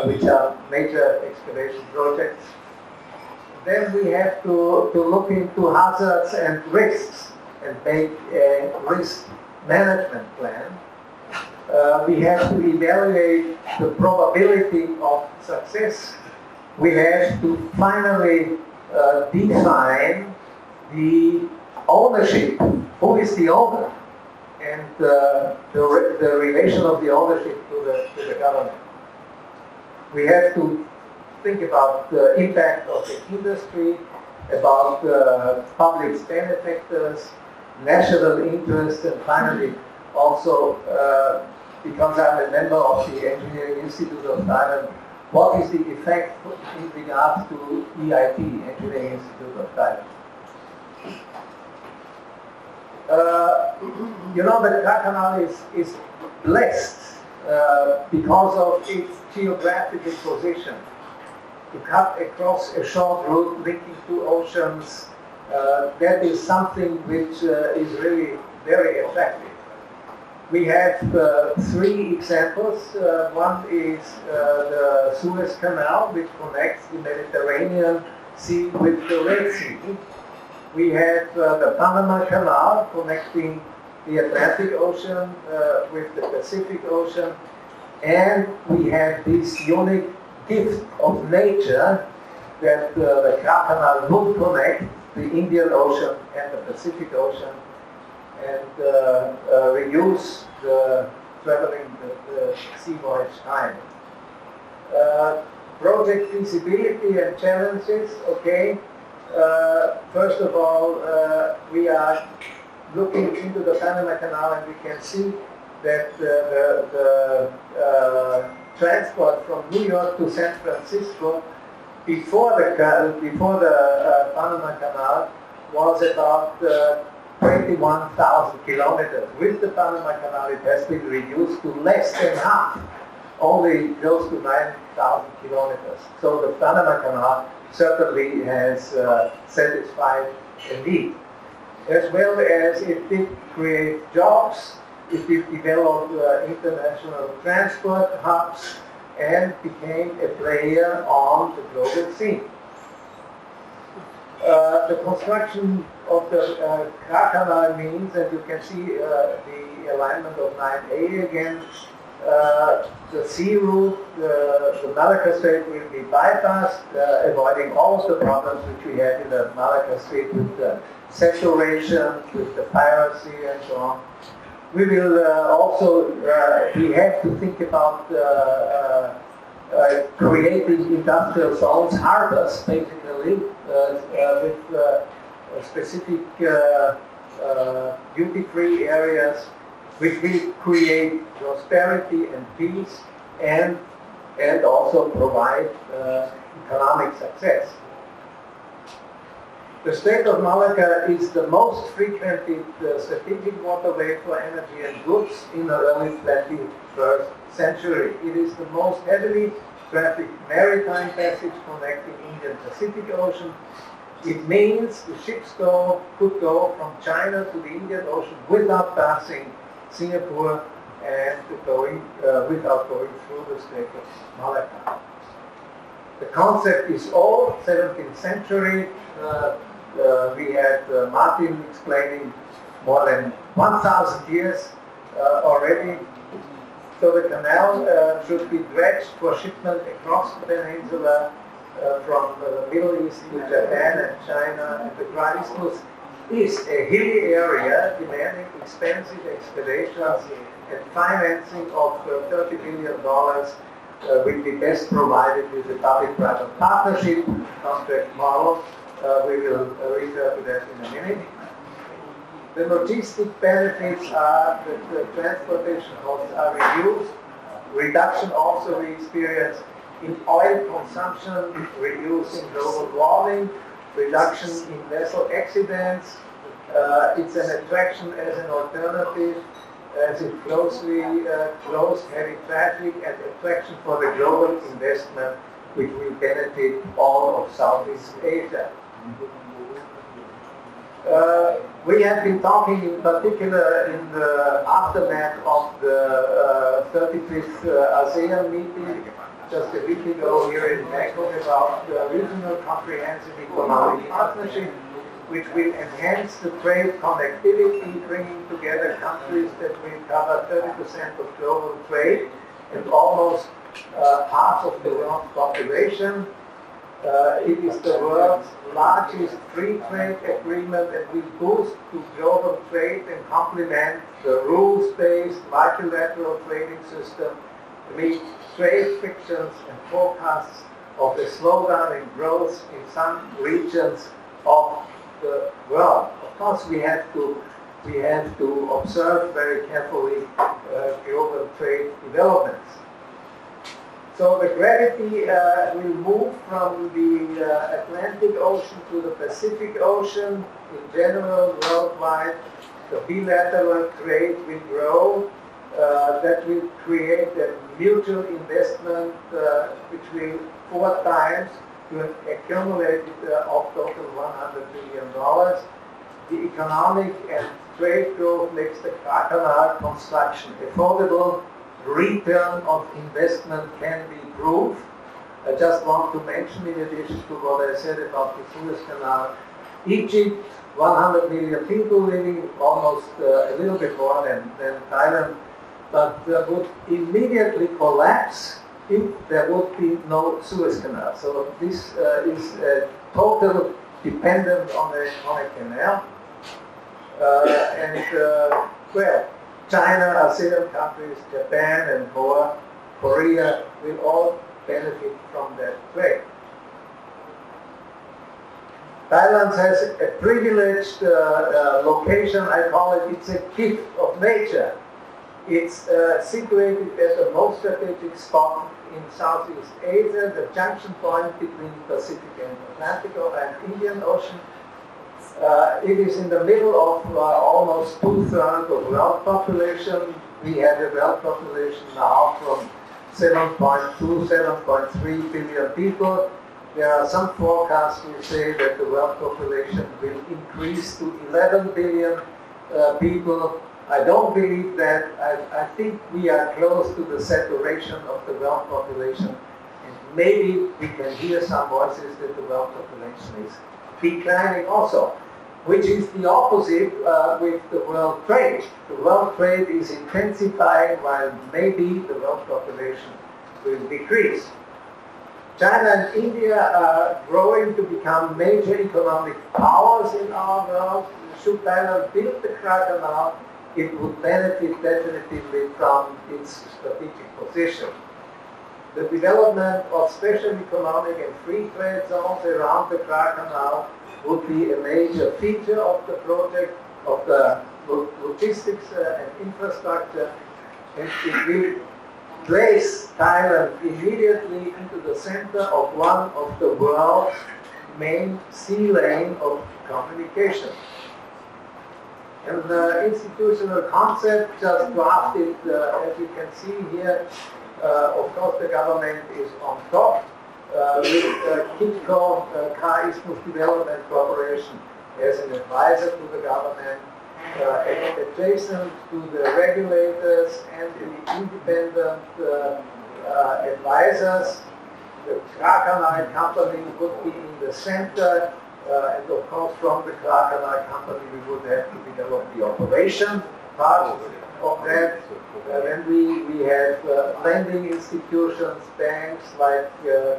which are major excavation projects. Then we have to look into hazards and risks and make a risk management plan. We have to evaluate the probability of success. We have to finally define the ownership. Who is the owner? And the relation of the ownership to the government. We have to think about the impact of the industry, about public benefactors, national interest, and finally also, because I'm a member of the Engineering Institute of Thailand, what is the effect in regards to EIT, Engineering Institute of Thailand? You know, the Kra Canal is blessed because of its geographical position. To cut across a short route linking two oceans, that is something which is really very attractive. We have three examples. One is the Suez Canal, which connects the Mediterranean Sea with the Red Sea. We have the Panama Canal connecting the Atlantic Ocean with the Pacific Ocean, and we have this unique gift of nature that the Kra Canal would connect the Indian Ocean and the Pacific Ocean and reduce the traveling the sea voyage time. Project feasibility and challenges, okay. First of all, we are looking into the Panama Canal and we can see that the transport from New York to San Francisco before the Panama Canal was about 21,000 kilometers. With the Panama Canal, it has been reduced to less than half, only close to 9,000 kilometers. So the Panama Canal certainly has satisfied a need. As well as it did create jobs, it did develop international transport hubs and became a player on the global scene. The construction of the Kra Canal means, and you can see the alignment of 9A again, the sea route, the Malacca Strait will be bypassed, avoiding all of the problems which we had in the Malacca Strait with the saturation, with the piracy and so on. We will also, we have to think about creating industrial zones, harbors basically, with specific duty-free areas which will create prosperity and peace and also provide economic success. The Strait of Malacca is the most frequented strategic waterway for energy and goods in the early 21st century. It is the most heavily trafficked maritime passage connecting Indian Pacific Ocean. It means the ships could go from China to the Indian Ocean without passing Singapore and without going through the Strait of Malacca. The concept is old, 17th century. We had Martin explaining more than 1,000 years already. So the canal should be dredged for shipment across the peninsula from the Middle East to Japan and China. And the Kra Isthmus is a hilly area demanding expensive excavations and financing of $30 billion will be best provided with a public-private partnership contract model. We will refer to that in a minute. The logistic benefits are that the transportation costs are reduced. Reduction also we experience in oil consumption, reducing global warming, reduction in vessel accidents. It's an attraction as an alternative as it closely close heavy traffic and attraction for the global investment which will benefit all of Southeast Asia. We have been talking in particular in the aftermath of the 35th ASEAN meeting just a week ago here in Bangkok about the regional comprehensive economic partnership which will enhance the trade connectivity, bringing together countries that will cover 30% of global trade and almost half of the world's population. It is the world's largest free trade agreement and will boost to global trade and complement the rules-based multilateral trading system to meet trade frictions and forecasts of the slowdown in growth in some regions of the world. Of course, we have to observe very carefully global trade developments. So the gravity will move from the Atlantic Ocean to the Pacific Ocean. In general, worldwide, the bilateral trade will grow. That will create a mutual investment which will 4 times to have accumulated of total $100 billion. The economic and trade growth makes the Kra Canal construction affordable. Return of investment can be proved. I just want to mention, in addition to what I said about the Suez Canal, Egypt, 100 million people living, almost a little bit more than Thailand, but would immediately collapse if there would be no Suez Canal. So this is totally dependent on a canal. Well, China, ASEAN countries, Japan and Korea will all benefit from that trade. Thailand has a privileged location, I call it, it's a gift of nature. It's situated at the most strategic spot in Southeast Asia, the junction point between Pacific and Atlantic and Indian Ocean. It is in the middle of almost 2/3 of world population. We have a world population now from 7.2, 7.3 billion people. There are some forecasts which say that the world population will increase to 11 billion people. I don't believe that. I think we are close to the saturation of the world population. And maybe we can hear some voices that the world population is declining also, which is the opposite with the world trade. The world trade is intensifying while maybe the world population will decrease. China and India are growing to become major economic powers in our world. Should Thailand build the Kra Canal, it would benefit definitively from its strategic position. The development of special economic and free trade zones around the Kra Canal would be a major feature of the project, of the logistics and infrastructure, and it will place Thailand immediately into the center of one of the world's main sea lane of communication. And the institutional concept just drafted, as you can see here, of course the government is on top, with KITCO, Car Isthmus Development Corporation, as an advisor to the government, adjacent to the regulators and the independent advisors. The Kra Canal company would be in the center, and of course from the Kra Canal company we would have to develop the operation part of that. Then we have lending institutions, banks like the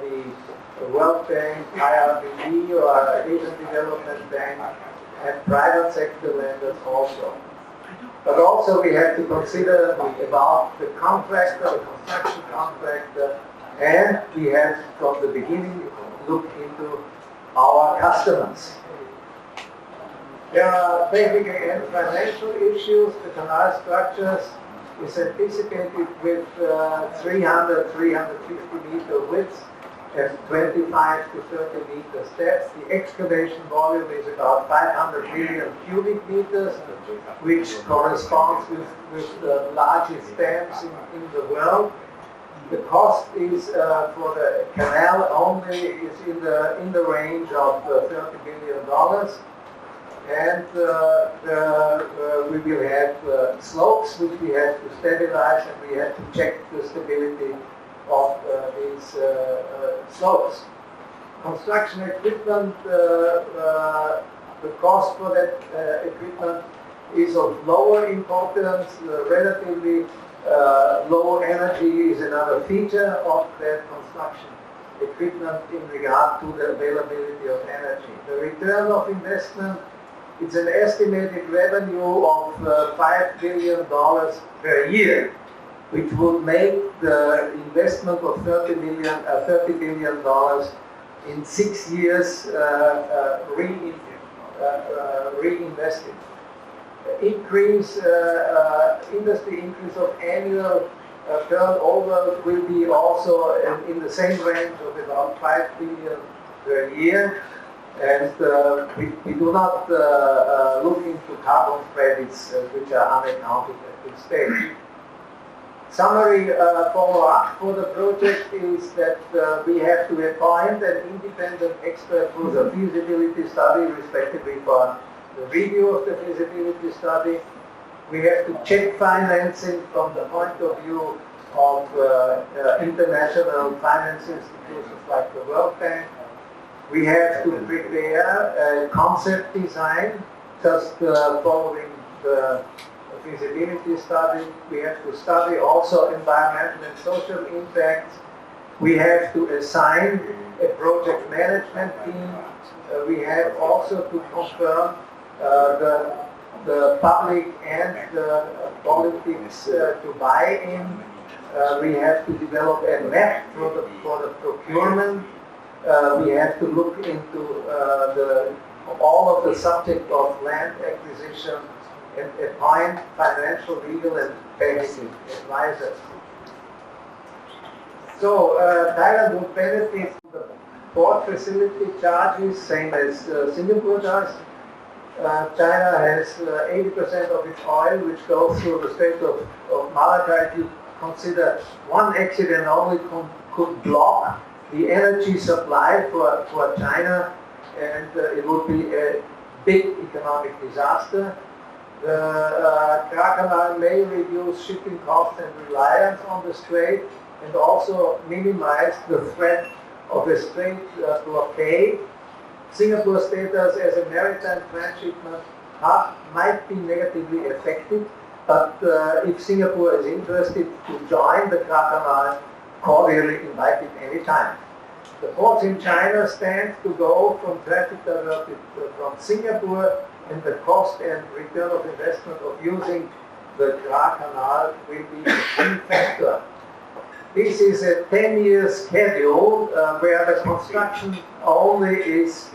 World Bank, IRBD or Asian Development Bank, and private sector lenders also. But also we have to consider about the contractor, the construction contractor, and we have from the beginning looked into our customers. There are technical and financial issues. The canal structures is anticipated with 350 meter width and 25 to 30 meters depth. The excavation volume is about 500 million cubic meters, which corresponds with the largest dams in the world. The cost is for the canal only is in the range of $30 billion, and we will have slopes which we have to stabilize, and we have to check the stability of these slopes. Construction equipment, the cost for that equipment is of lower importance. Relatively low energy is another feature of that construction equipment in regard to the availability of energy. The return of investment, it's an estimated revenue of $5 billion per year, which would make the investment of $30 billion in 6 years reinvested. Industry increase of annual turnover will be also in the same range of about $5 billion per year, and we do not look into carbon credits which are unaccounted at this stage. Summary follow-up for the project is that we have to appoint an independent expert for the feasibility study, respectively for the review of the feasibility study. We have to check financing from the point of view of international finance institutions like the World Bank. We have to prepare a concept design, just following the feasibility study. We have to study also environmental and social impacts. We have to assign a project management team. We have also to confirm the public and the politics to buy in. We have to develop a map for the procurement. We have to look into all of the subject of land acquisition and appoint financial, legal, and technical advisors. So Thailand would benefit from the port facility charges, same as Singapore does. China has 80% of its oil which goes through the Strait of Malacca. If you consider one accident only could block the energy supply for China, and it would be a big economic disaster. The Kra Canal may reduce shipping costs and reliance on the strait, and also minimize the threat of a strait blockade. Singapore's status as a maritime transshipment hub might be negatively affected, but if Singapore is interested to join the Kra Canal, cordially invited anytime. The ports in China stand to go from traffic diverted from Singapore, and the cost and return of investment of using the Kra Canal will be a key factor. This is a 10-year schedule where the construction only is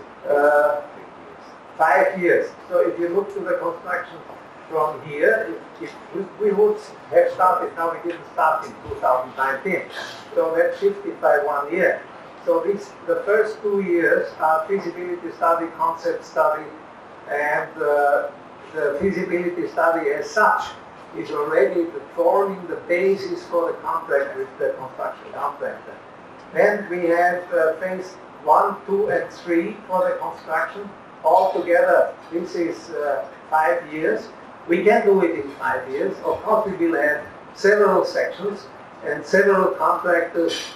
5 years. So if you look to the construction from here, if we would have started, now we didn't start in 2019, so that shifted by 1 year. So the first 2 years are feasibility study, concept study, and the feasibility study as such is already forming the basis for the contract with the construction contractor. Then we have phase 1, 2, and 3 for the construction. Altogether, this is 5 years. We can do it in 5 years. Of course, we will have several sections, and several contractors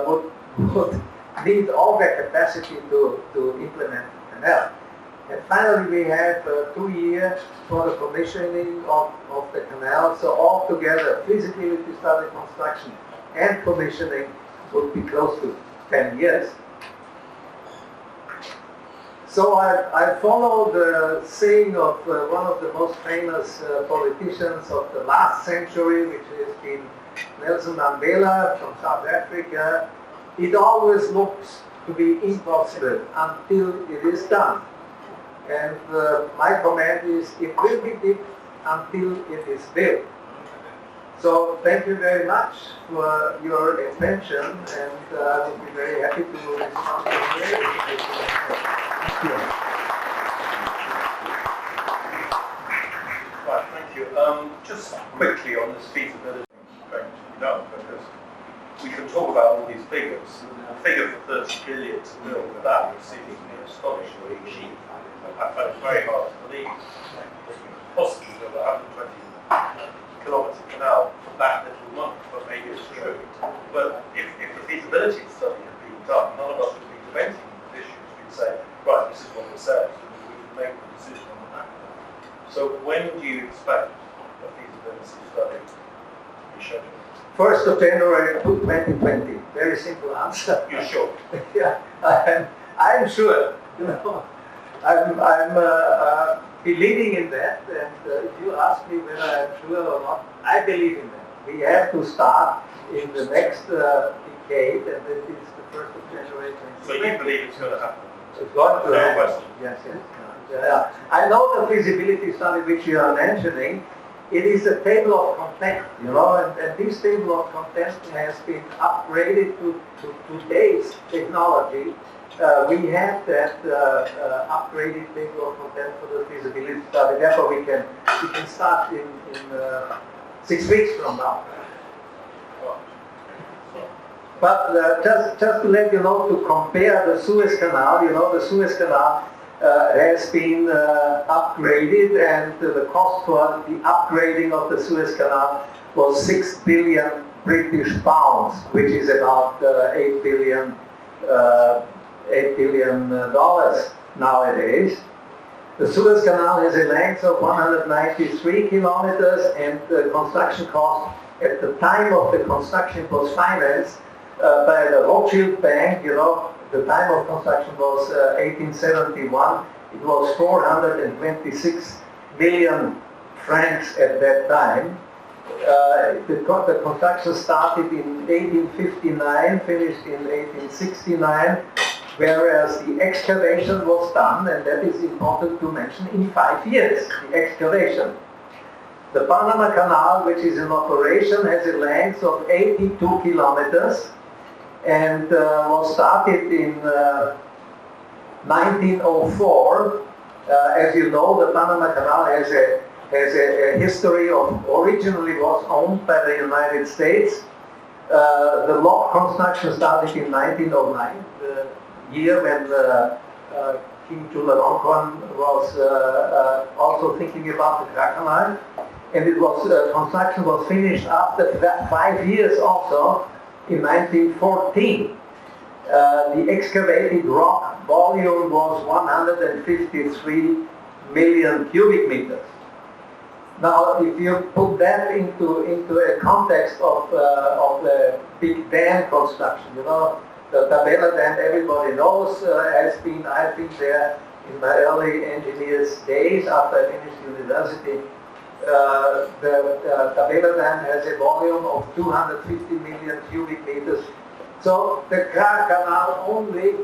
would need all their capacity to implement the canal. And finally, we have 2 years for the commissioning of the canal. So altogether, feasibility study, construction, and commissioning would be close to 10 years. So I follow the saying of one of the most famous politicians of the last century, which has been Nelson Mandela from South Africa. It always looks to be impossible until it is done. And my comment is, it will be big until it is built. So thank you very much for your attention, and I will be very happy to respond to you. Thank you. Right, thank you. Just quickly on this feasibility, because we can talk about all these figures. The figure for 30 billion to build that seems to be astonishingly cheap. I find it very hard to believe that it's possible to build a 120-kilometre canal for that little money, but maybe it's true. But if the feasibility study had been done, none of us would be debating these issues. We'd say, right, this is what it says, and we would make the decision on that. So when do you expect a feasibility study to be scheduled? 1st of January 2020. Very simple answer. You're sure? Yeah, I'm sure. You know, I'm believing in that, and if you ask me whether I'm sure or not, I believe in that. We have to start in the next decade, and that is the 1st of January 2020. So you believe it's going to happen? It's going to happen. question. Yes. Yeah. I know the feasibility study which you are mentioning. It is a table of content, you know, and this table of content has been upgraded to today's technology. We have that upgraded table of content for the feasibility study. Therefore, we can start in 6 weeks from now. But just to let you know, to compare the Suez Canal, you know, the Suez Canal has been upgraded, and the cost for the upgrading of the Suez Canal was 6 billion British pounds, which is about 8 billion $8 billion nowadays. The Suez Canal has a length of 193 kilometers, and the construction cost at the time of the construction was financed by the Rothschild Bank. You know, the time of construction was 1871. It was 426 million francs at that time. The construction started in 1859, finished in 1869, whereas the excavation was done, and that is important to mention, in 5 years, the excavation. The Panama Canal, which is in operation, has a length of 82 kilometers and was started in 1904. As you know, the Panama Canal has a history of, originally was owned by the United States. The lock construction started in 1909, the year when King Chulalongkorn was also thinking about the Kra Canal, and it was construction was finished after 5 years also in 1914. The excavated rock volume was 153 million cubic meters. Now, if you put that into a context of the big dam construction, you know, the Tabela Dam, everybody knows, I've been there in my early engineers days after I finished university. The Tabela Dam has a volume of 250 million cubic meters. So the Kra Canal only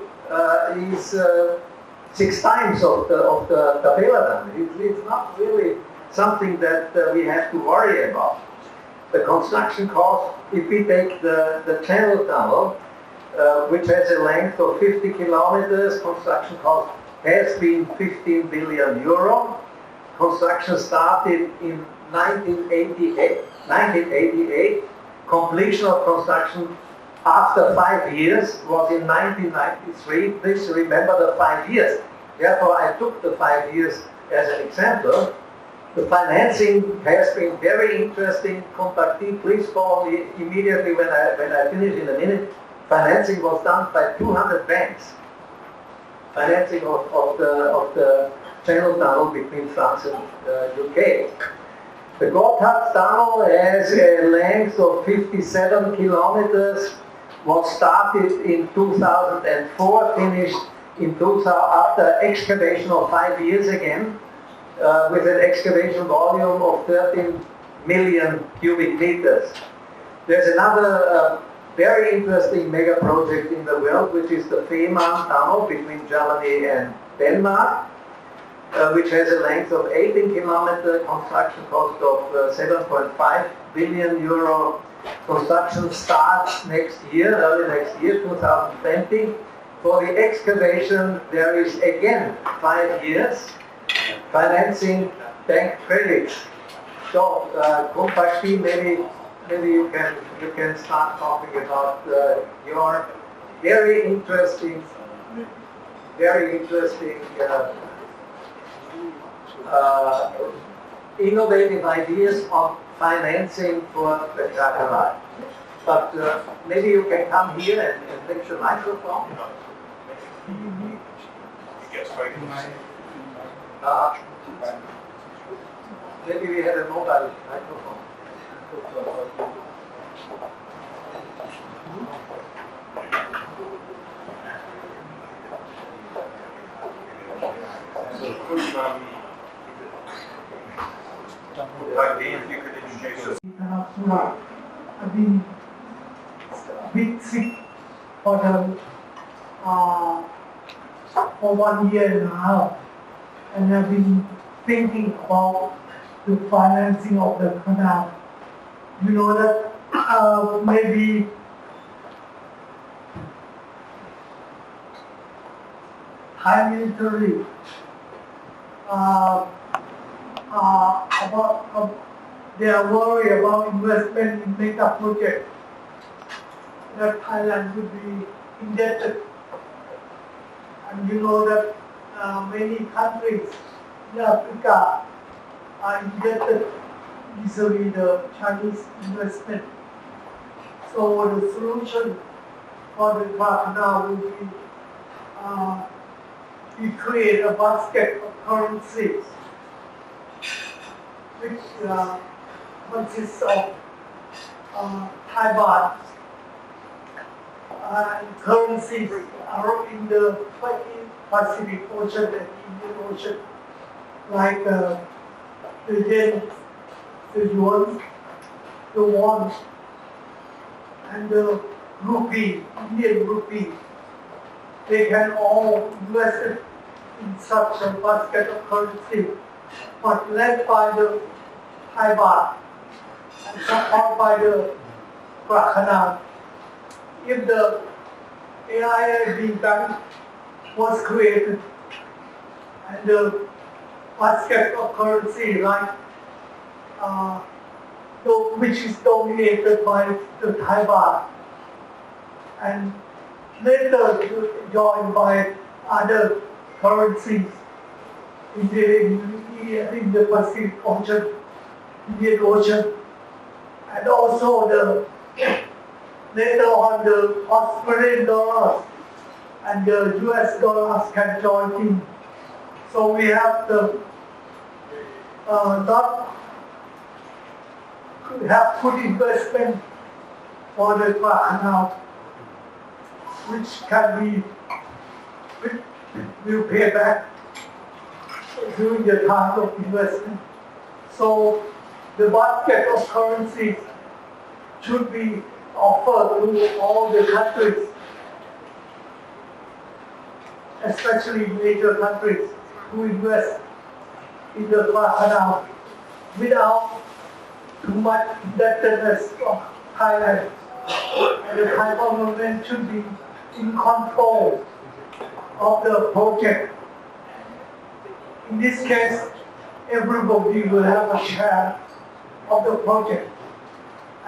is 6 times of the Tabela Dam. It's not really something that we have to worry about. The construction cost, if we take the Channel Tunnel, which has a length of 50 kilometers, construction cost has been 15 billion euro. Construction started in 1988. Completion of construction after 5 years was in 1993. Please remember the 5 years. Therefore, I took the 5 years as an example. The financing has been very interesting. Contactee, please call me immediately when I finish in a minute. Financing was done by 200 banks. Financing of the Channel Tunnel between France and UK. The Gotthard Tunnel has a length of 57 kilometers. Was started in 2004, finished in 2000 after excavation of 5 years again. With an excavation volume of 13 million cubic meters. There's another very interesting mega project in the world, which is the Fehmarn Tunnel between Germany and Denmark, which has a length of 18 kilometers, construction cost of 7.5 billion euro. Construction starts next year, early next year, 2020. For the excavation, there is again 5 years. Financing, bank credits. So, contactee, maybe you can start talking about your very interesting innovative ideas on financing for the Kra Canal. But maybe you can come here and fix the microphone. Maybe we have a mobile microphone. So, if you could introduce us. I've been a bit sick for 1 year and a half, and I've been thinking about the financing of the canal. You know that maybe Thai military they are worried about investment in mega project that Thailand would be indebted. And you know that many countries in Africa are indebted vis-a-vis the Chinese investment. So the solution for the Kra Canal will be we create a basket of currencies which consists of Thai baht and currencies are in the Pacific Ocean and Indian Ocean, like the yen, the yuan, the won, and the rupee, Indian rupee. They can all invest in such a basket of currency, but led by the Thai baht and supported by the Kra Canal. If the AIIB bank was created and the basket of currency like which is dominated by the Thai baht and later joined by other currencies in the Pacific Ocean, Indian Ocean, and also later on the Australian dollars and the US dollars can join in. So we have have good investment for the Kra Canal, which will pay back during the time of investment. So the basket of currencies should be offered to all the countries, especially major countries, to invest in the Kra Canal without too much indebtedness of Thailand. And the Thai government should be in control of the project. In this case, everybody will have a share of the project,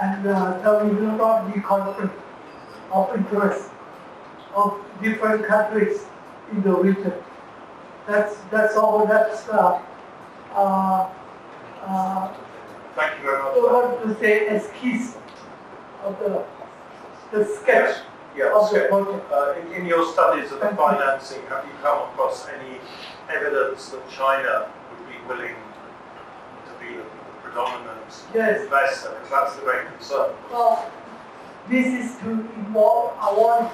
and there will not be conflict of interest of different countries in the region. That's all. Thank you very much. I want to say esquisse of the sketch of the project. In your studies of the financing, have you come across any evidence that China would be willing to be the predominant investor? Because that's the great concern. Well, this is to involve, I want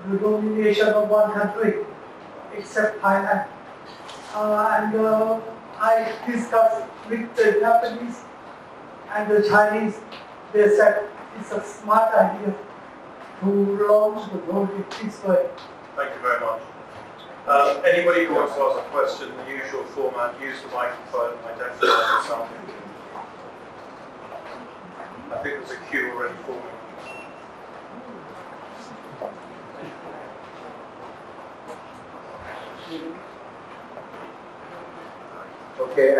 the domination of one country, except Thailand. And I discussed with the Japanese and the Chinese. They said it's a smart idea to launch the project this way. Thank you very much. Anybody who wants to ask a question in the usual format, use the microphone, identify something. I think there's a queue already forming. Okay, I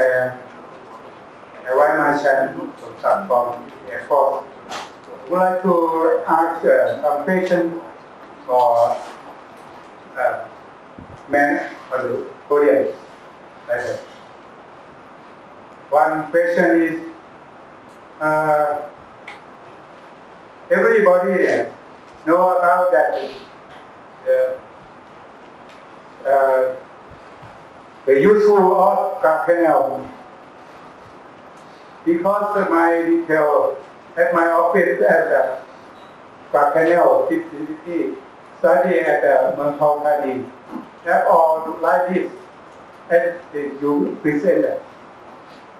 want my channel to start from F4. I would like to ask some question for men or the audience. One question is, everybody know about that the useful of Kra Canal, because my detail at my office at the Kra Canal FCCT study at the Penthouse, have all like this as you presented.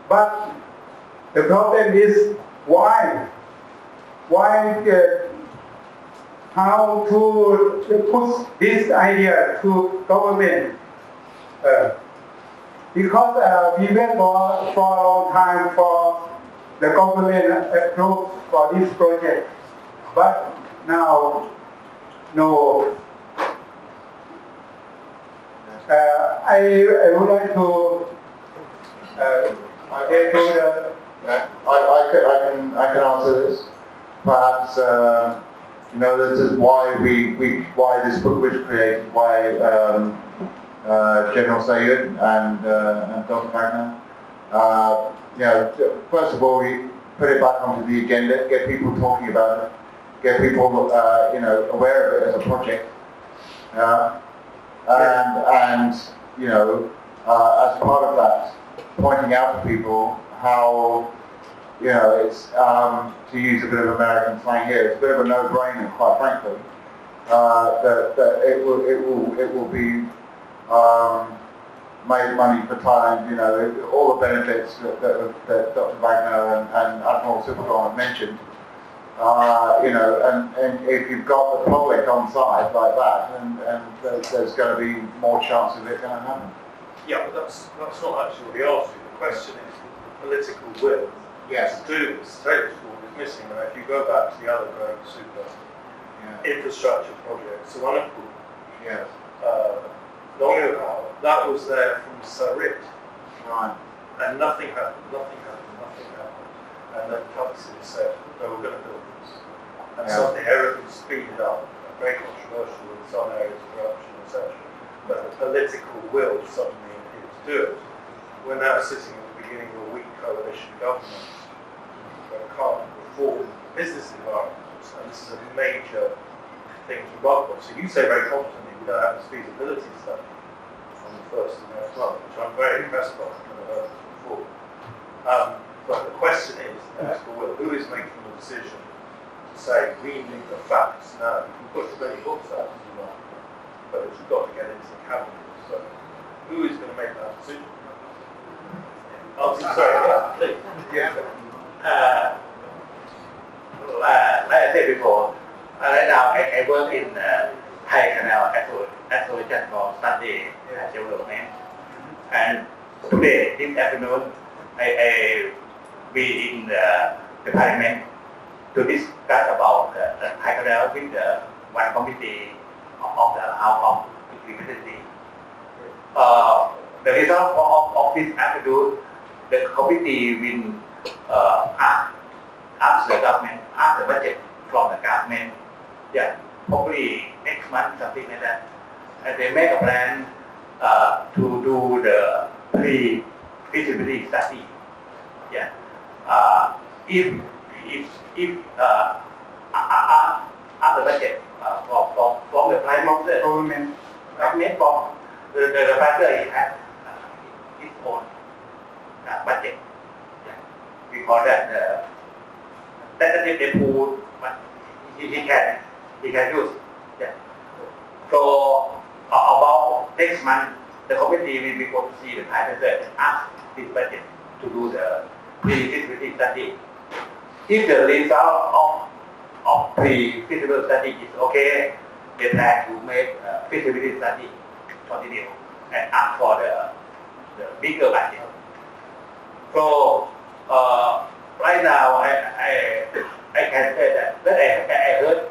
But the problem is why how to push this idea to government. Because we wait for a long time for the government approve for this project, but now no. I would like to get to the. I can answer this. Perhaps this is why why this book was created, why General Sayed and Dr. Wagner. First of all, we put it back onto the agenda, get people talking about it, get people, aware of it as a project, and as part of that, pointing out to people how, it's to use a bit of American slang here, it's a bit of a no-brainer, quite frankly, that it will be made money for Thailand. All the benefits that Dr. Wagner and Admiral Superdon mentioned. And if you've got the public on side like that, and there's going to be more chance of it going to happen. Yeah, but that's not actually what he asked you. The question is the political will. Yes. To do this. State school is missing. And if you go back to the other great super infrastructure projects, the one of them, yes, Power, that was there from Sarit. Right. And nothing happened. And then Thaksin said they were going to build this. And suddenly everything speeded up. Very controversial in some areas, corruption, etc. But the political will suddenly appeared to do it. We're now sitting at the beginning of a weak coalition government that can't reform business environments. And this is a major thing to work on. So you say very confidently we don't have this feasibility study on the first of next month, which I'm very impressed by. I've never heard this before. But the question is, who is making the decision to say we need the facts now? You can put as many books out as you like, but it's got to get into the cabinet. So who is going to make that decision? Oh, sorry, please. Yeah. Like I said before, right now I work in Kra Canal Association for Study Development, and today, this afternoon, I be in the Parliament to discuss about the Kra Canal with the one committee of the House of Representatives. The result of this afternoon, the committee will ask the government, ask the budget from the government, probably next month, something like that. And they make a plan to do the pre-feasibility study. If after budget from the prime minister, government from the factor has its own budget. Because that is the pool he can use. So about next month, the committee will be able to see the prime minister and ask this budget to do the pre-feasibility study. If the result of pre-feasibility study is okay, they plan to make a feasibility study continue and ask for the bigger budget. So right now I can say that I heard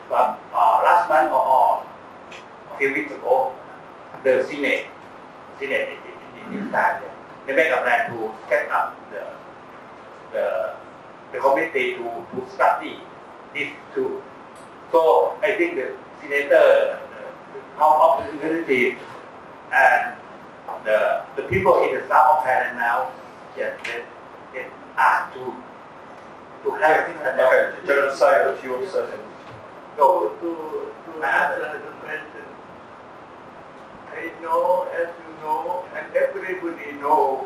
from last month or a few weeks ago, the Senate in this time, they make a plan to set up the committee to study this too. So I think the senator, House of Representatives, and the people in the south of Thailand now, they asked to have this. Okay, General Sayo, if you want to say something. So to answer the question, I know, as you know, and everybody knows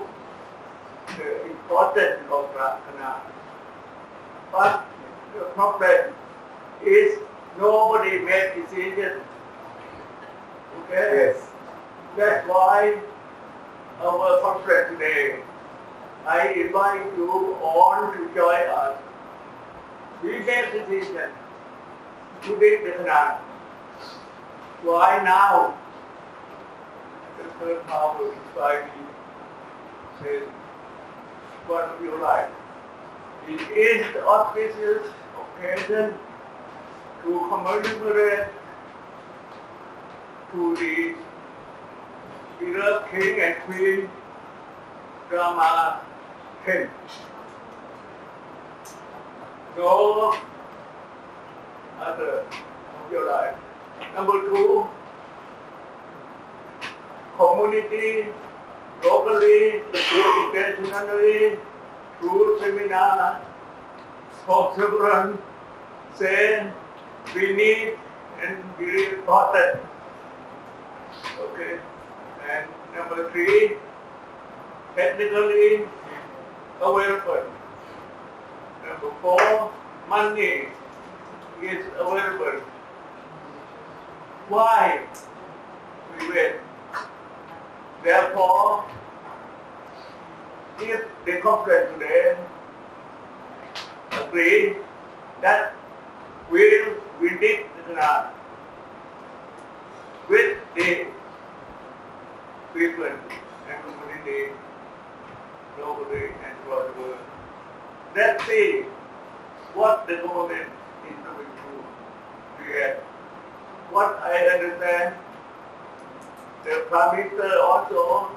the importance of Kra Canal. But the problem is nobody made decision. Okay? Yes. That's why our conference today, I invite you all to join us. We made decision to dig the canal. Why now? The third power inside me says, what do you like? It is the auspicious occasion to commemorate to the beloved King and Queen Rama 10. No other of your life. Number two, community, locally, internationally, through seminar, spokesperson say we need and very important. Okay. And number 3, technically available. Number 4, money is available. Why we wait? Therefore, if the conference today agree that we did the grant with the people and community globally and throughout the world. Let's see what the government is going to create. What I understand, the Prime Minister also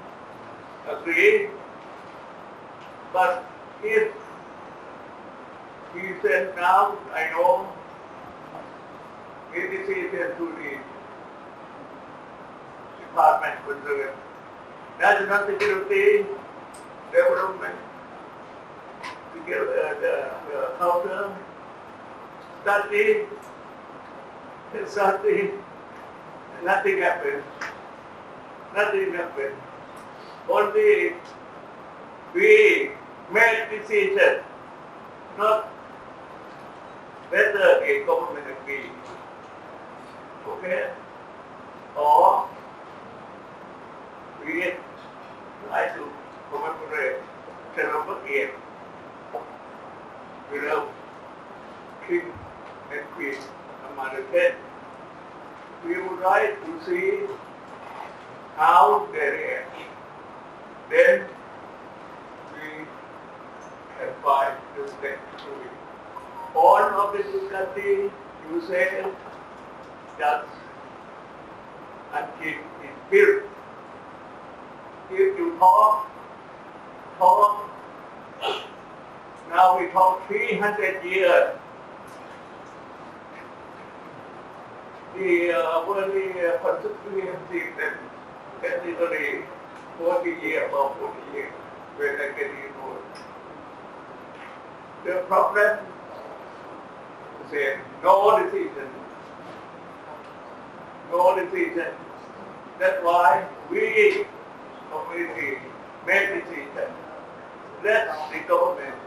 agreed, but if he said now, I know, his decision to the Department concerned, national security, development, the counter, study, nothing happened. Nothing happened. Only we made decision, not whether the government agree. Okay? Or we like to commemorate September 8th without King and Queen among the 10. We would like to see how they react. Then we can find the step to it. All of the difficulty you say just until it's built. If you talk, now we talk 300 years. The very constituency that technically 40 years or 40 years when I get involved. The problem is no decision. No decision. That's why we community make decision. Let the government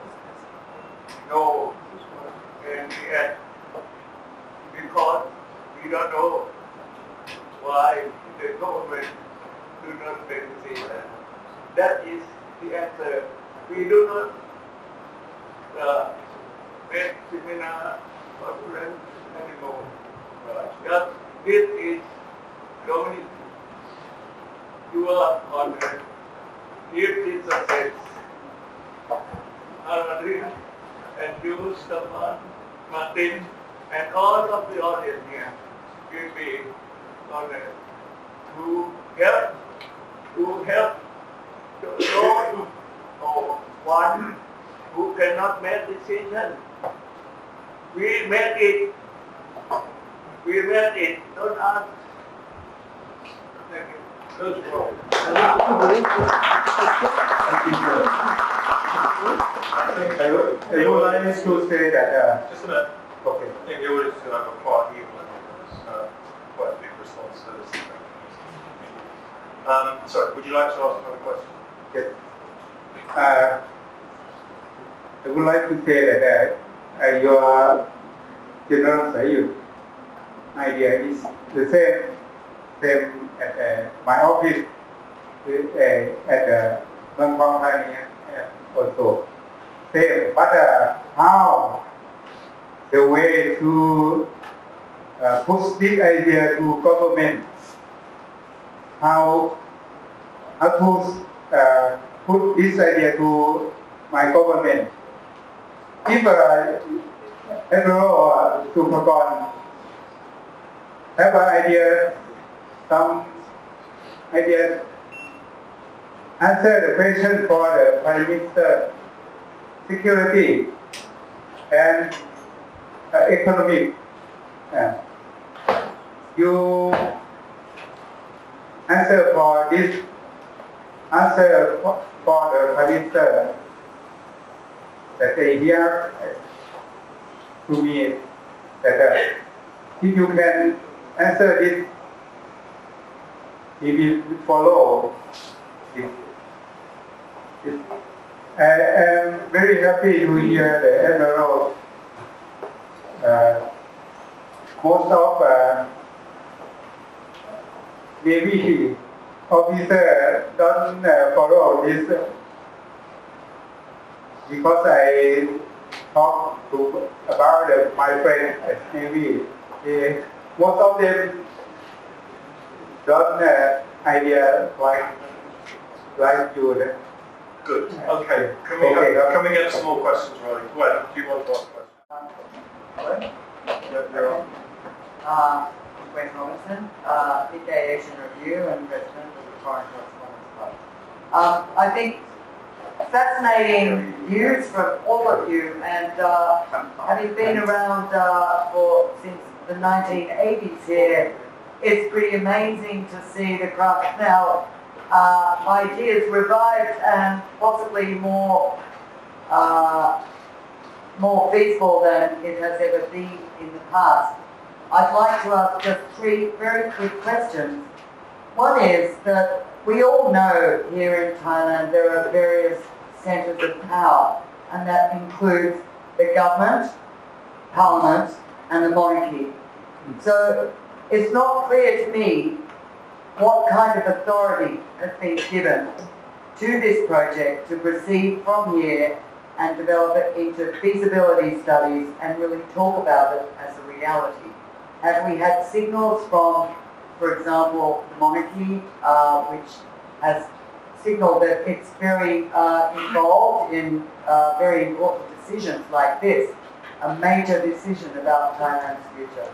know and react, because we don't know why the government do not make decision. That is the answer. We do not make seminar conference anymore. Just this is community. You are honored. If this success, Arvind and you, Stefan, Martin, and all of the audience here will be honored to help those or one who cannot make decision. We make it. We make it. Don't ask. Thank you. I would like to say that. Just a minute. Okay. I think the audience is going to have a quiet evening. Quite a big response to this. Sorry, would you like to ask another question? Yes. I would like to say that your general idea is the same at my office at Mt. Thailand also. Same, but how the way to push this idea to government, how to put this idea to my government. If Admiral or Supergon have an idea, some idea, answer the question for the Prime Minister, security and economic. You answer for this, answer for the Prime Minister that they hear to me that if you can answer this, if you follow it, I am very happy to hear the Admiral. Most of Navy officer don't follow this because I talk to about my friend at Navy. Most of them don't idea like you. Good. Okay. Can we get some more questions rolling? Gwen, do you want to ask a question? Hello. Gwen Robinson, Big Day Asian Review and President of the Foreign Correspondents Club. I think fascinating views from all of you, and having been around since the 1980s here, it's pretty amazing to see the Kra Canal ideas revived and possibly more feasible than it has ever been in the past. I'd like to ask just three very quick questions. One is that we all know here in Thailand there are various centres of power, and that includes the government, parliament, and the monarchy. So it's not clear to me what kind of authority has been given to this project to proceed from here and develop it into feasibility studies and really talk about it as a reality. Have we had signals from, for example, the monarchy, which has signaled that it's very involved in very important decisions like this, a major decision about Thailand's future?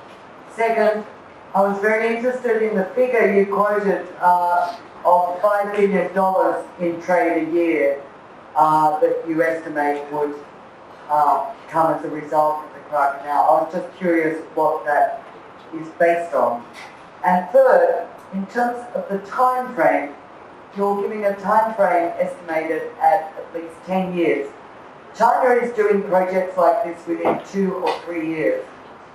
Second, I was very interested in the figure you quoted of $5 billion in trade a year that you estimate would come as a result of the Kra Canal. I was just curious what that is based on. And third, in terms of the time frame, you're giving a time frame estimated at least 10 years. China is doing projects like this within 2 or 3 years.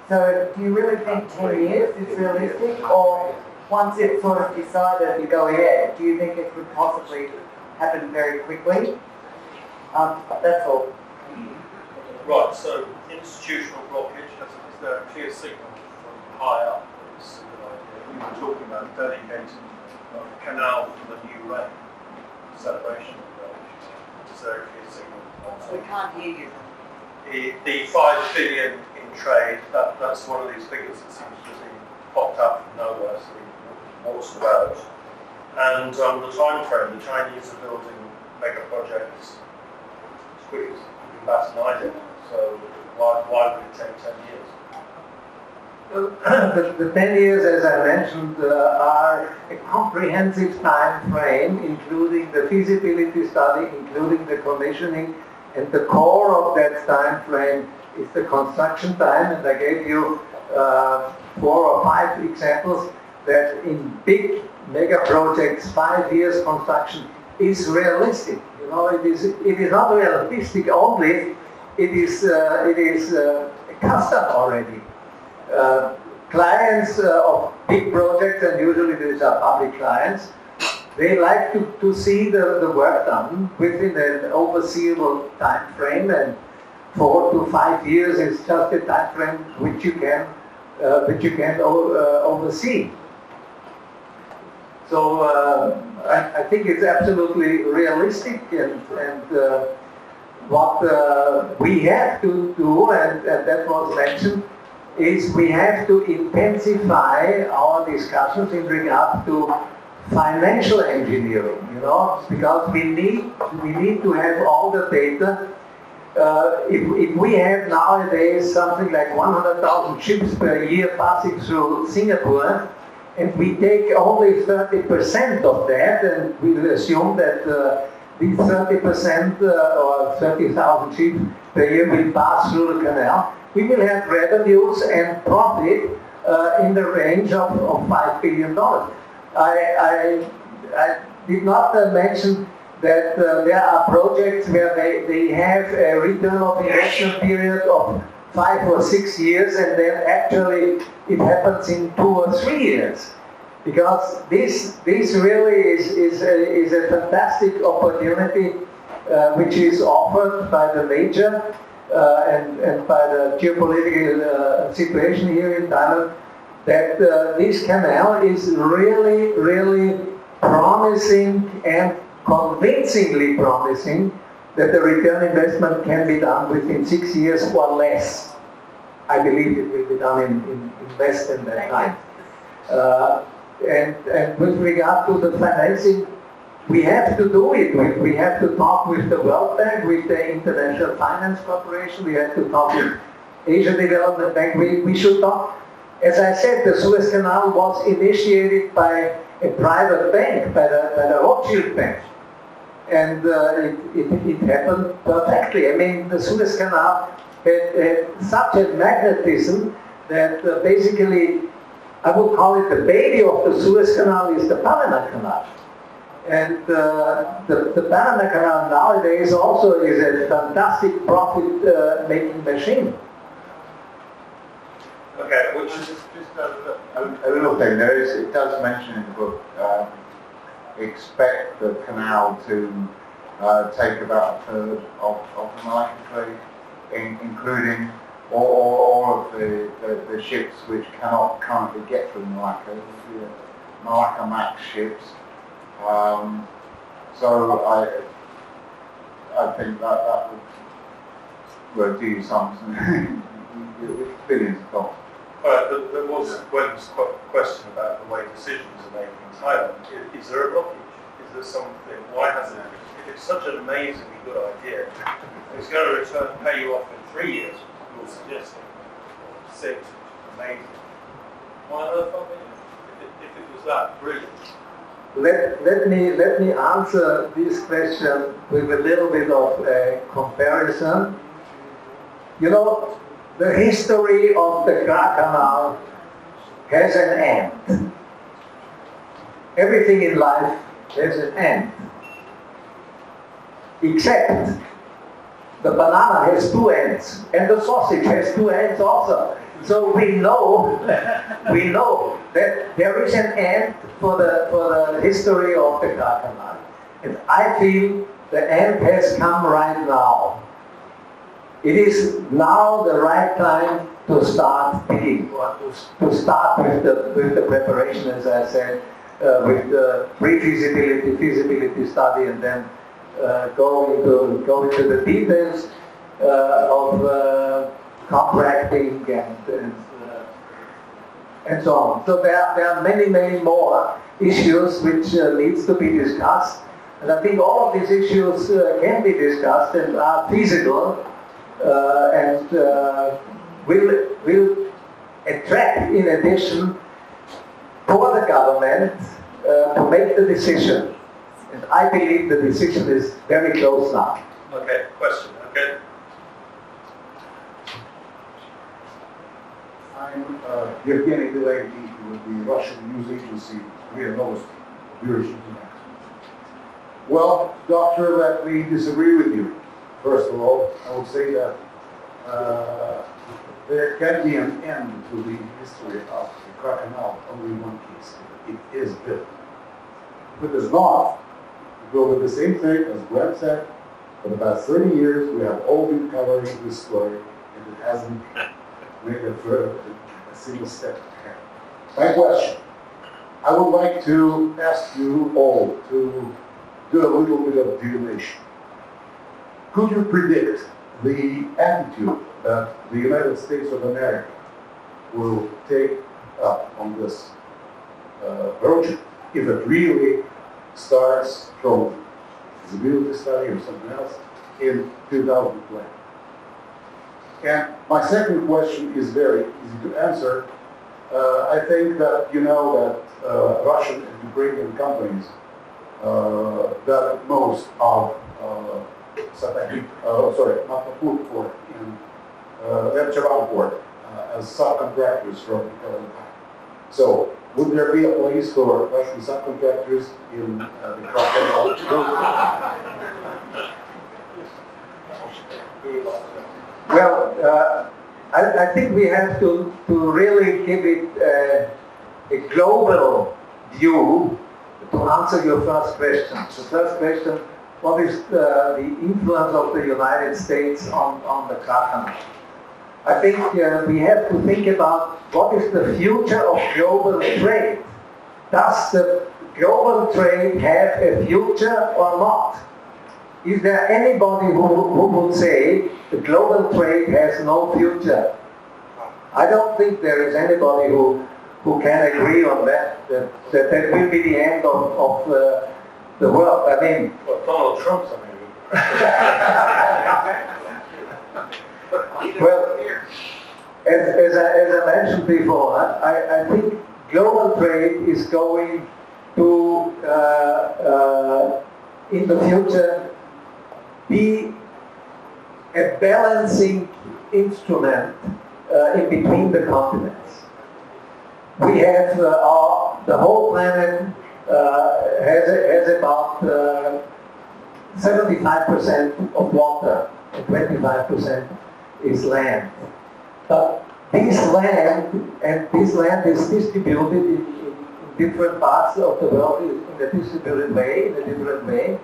So do you really think 10 years is realistic, or once it's sort of decided to go ahead, do you think it could possibly happen very quickly? That's all. Right, so institutional blockage, is there a clear signal from high up that it's a good idea? We were talking about dedicating a canal for the new rain celebration of that. Is there a clear signal? We can't hear you. The 5 billion in trade, that's one of these figures that seems to have popped up from nowhere, so what's about? And the time frame, the Chinese are building mega projects as quick as you can bat an eye at. So why would it take 10 years? The 10 years, as I mentioned, are a comprehensive time frame, including the feasibility study, including the commissioning, and the core of that time frame is the construction time. And I gave you 4 or 5 examples that in big mega projects, 5 years construction is realistic. You know, it is not realistic only. It is a custom already. Clients of big projects, and usually these are public clients, they like to see the work done within an overseeable time frame, and 4 to 5 years is just a time frame which you can oversee. So I think it's absolutely realistic, and what we have to do, and that was mentioned, is we have to intensify our discussions in regard to financial engineering, you know, because we need to have all the data. If we have nowadays something like 100,000 ships per year passing through Singapore, and we take only 30% of that, and we will assume that these 30% or 30,000 ships per year will pass through the canal, we will have revenues and profit in the range of $5 billion. I did not mention that there are projects where they have a return of investment period of 5 or 6 years, and then actually it happens in 2 or 3 years. Because this really is a fantastic opportunity which is offered by the nature and by the geopolitical situation here in Thailand, that this canal is really promising and convincingly promising that the return investment can be done within 6 years or less. I believe it will be done in less than that time. And with regard to the financing, we have to do it. We have to talk with the World Bank, with the International Finance Corporation. We have to talk with Asia Development Bank. We should talk. As I said, the Suez Canal was initiated by a private bank, by the Rothschild Bank. And it happened perfectly. I mean, the Suez Canal had such a magnetism that basically, I would call it the baby of the Suez Canal is the Panama Canal. And the Panama Canal nowadays also is a fantastic profit-making machine. Okay, which is just a little thing. It does mention in the book, expect the canal to take about a third of the Malacca trade, including all of the ships which cannot currently get through Malacca, the Malacca Max ships. So I think that would do some billions of dollars. There was a question about the way decisions are made in Thailand. Is there a blockage? Is there something? Why hasn't it? If it's such an amazingly good idea, it's going to pay you off in 3 years, you're suggesting, or 6, which is amazing. Why on earth not? If it was that brilliant? Let me answer this question with a little bit of a comparison. You know, the history of the Kra Canal has an end. Everything in life has an end. Except the banana has 2 ends, and the sausage has 2 ends also. So we know that there is an end for the history of the Kra Canal. And I feel the end has come right now. It is now the right time to start digging, or to start with the preparation, as I said, with the pre-feasibility, feasibility study, and then go into the details of contracting and so on. So there are many more issues which needs to be discussed, and I think all of these issues can be discussed and are feasible. And will attract, in addition, for the government to make the decision. And I believe the decision is very close now. Okay, question, okay? I'm Yevgeny Delaney with the Russian news agency RIA Novosti, Bureau International. Well, doctor, let me disagree with you. First of all, I would say that there can be an end to the history of the Kra Canal only in one case. It is built. If it is not, we go with the same thing as Brent said. For the past 30 years, we have all been covering this story, and it hasn't made a single step ahead. My question, I would like to ask you all to do a little bit of divination. Could you predict the attitude that the United States of America will take up on this project if it really starts from feasibility study or something else in 2020? And my second question is very easy to answer. I think that you know that Russian and Ukrainian companies that most of Mapaput port and Lepchavan port as subcontractors from Italian. So, would there be a place for Russian subcontractors in the Kra Canal? Well, I think we have to really give it a global view to answer your first question. The first question, what is the influence of the United States on the Kra Canal? I think we have to think about what is the future of global trade. Does the global trade have a future or not? Is there anybody who would say the global trade has no future? I don't think there is anybody who can agree on that will be the end of the world. I mean, well, Donald Trump's I mean. Well, as I mentioned before, I think global trade is going to, in the future, be a balancing instrument in between the continents. We have the whole planet has about 75% of water and 25% is land. But this land is distributed in different parts of the world in a distributed way, in a different way.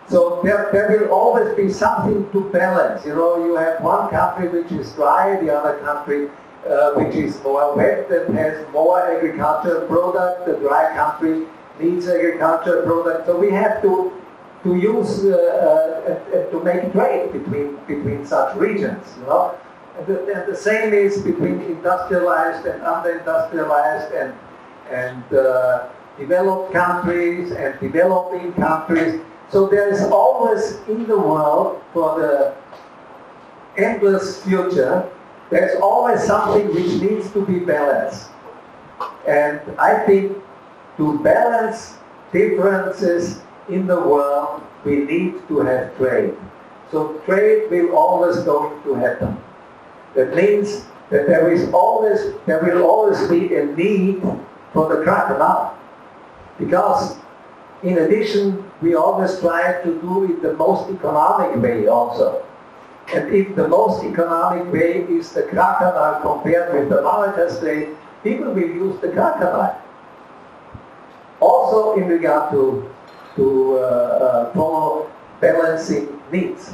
So there will always be something to balance. You know, you have one country which is dry, the other country which is more wet and has more agricultural product. The dry country needs agricultural product. So we have to use to make trade between such regions. You know, and the same is between industrialized and under-industrialized and developed countries and developing countries. So there is always in the world, for the endless future, there's always something which needs to be balanced. And I think to balance differences in the world, we need to have trade. So trade will always going to happen. That means that there will always be a need for the Kra Canal. Because in addition, we always try to do it the most economic way also. And if the most economic way is the Kra Canal compared with the Malacca Strait, people will use the Kra Canal. Also in regard to follow balancing needs.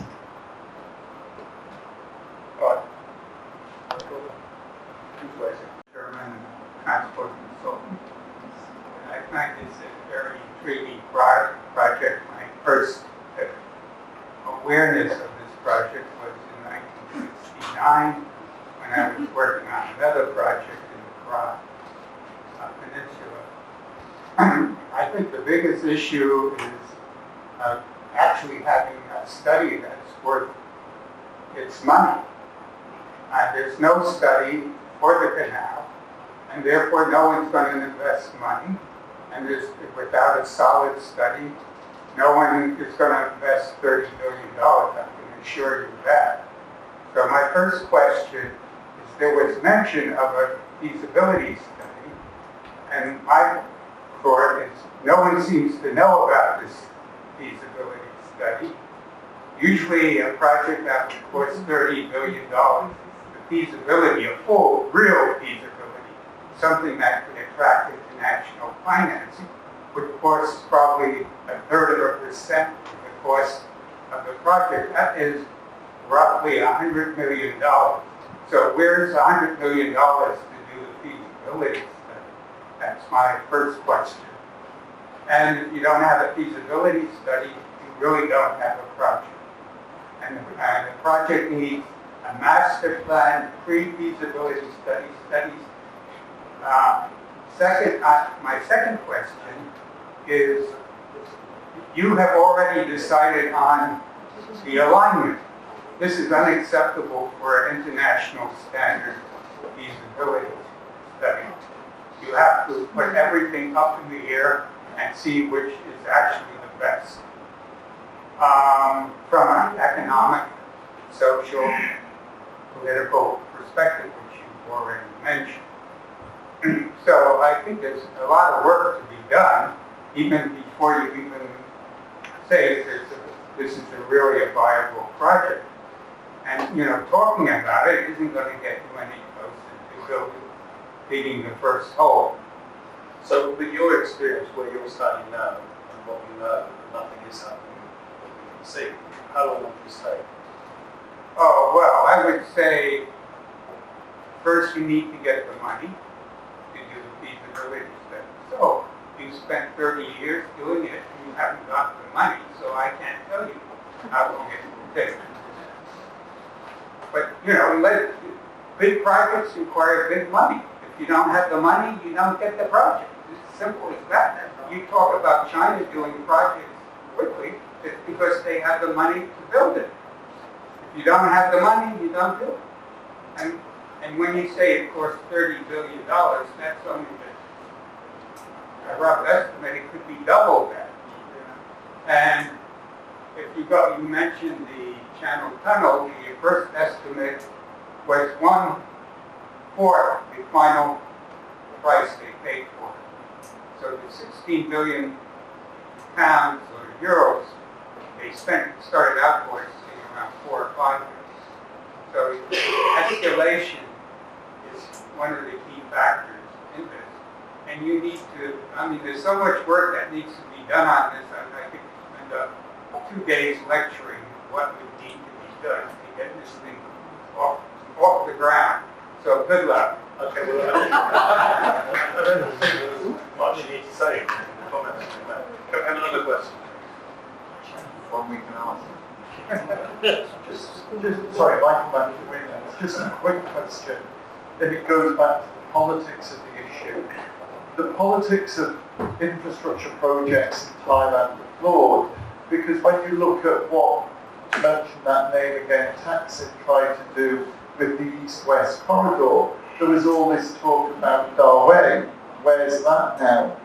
German transport consultant. I find this a very intriguing project. My first awareness of this project was in 1969 when I was working on another project in the Kra Peninsula. I think the biggest issue is actually having a study that's worth its money. There's no study for the canal, and therefore no one's going to invest money. And without a solid study, no one is going to invest $30 billion, I can assure you that. So my first question is, there was mention of a feasibility study, and my thought is no one seems to know about this feasibility study. Usually a project that would cost $30 billion, the feasibility, a full, real feasibility, something that could attract international financing, would cost probably 1/3% of the cost of the project. That is roughly $100 million. So where's $100 million to do the feasibility study? That's my first question. And if you don't have a feasibility study, you really don't have a project. And the project needs a master plan, pre-feasibility studies. My second question is, you have already decided on the alignment. This is unacceptable for an international standard feasibility study. You have to put everything up in the air and see which is actually the best. From an economic, social, political perspective, which you've already mentioned. So I think there's a lot of work to be done, even before you even say this is really a viable project. And, talking about it isn't going to get you any closer to digging the first hole. So with your experience where you're standing now and what you know, nothing is happening that we can see, how long will this take? Oh, well, I would say first you need to get the money to do the feasibility study. So you spent 30 years doing it and you haven't got the money, so I can't tell you how long it will take. But, big projects require big money. If you don't have the money, you don't get the project. It's as simple as that. You talk about China doing projects quickly, it's because they have the money to build it. If you don't have the money, you don't do it. And when you say it costs $30 billion, that's only a rough estimate. It could be double that. And if you mentioned the Channel Tunnel, the first estimate was 1/4 the final price they paid for it. So the 16 billion pounds or euros they started out for around 4 or 5 years. So escalation is one of the key factors in this. And you need to, there's so much work that needs to be done on this. I could spend up 2 days lecturing what would need to be done to get this thing off the ground. So good luck. Okay, well, I don't think there's much you need to say in the comments. Can I have another question? One we can answer. Sorry, Michael Mann, just a quick question. Then it goes back to the politics of the issue. The politics of infrastructure projects in Thailand are flawed because when you look at what, to mention that name again, Thaksin tried to do with the East-West corridor, there was all this talk about Darwin. Where's that now?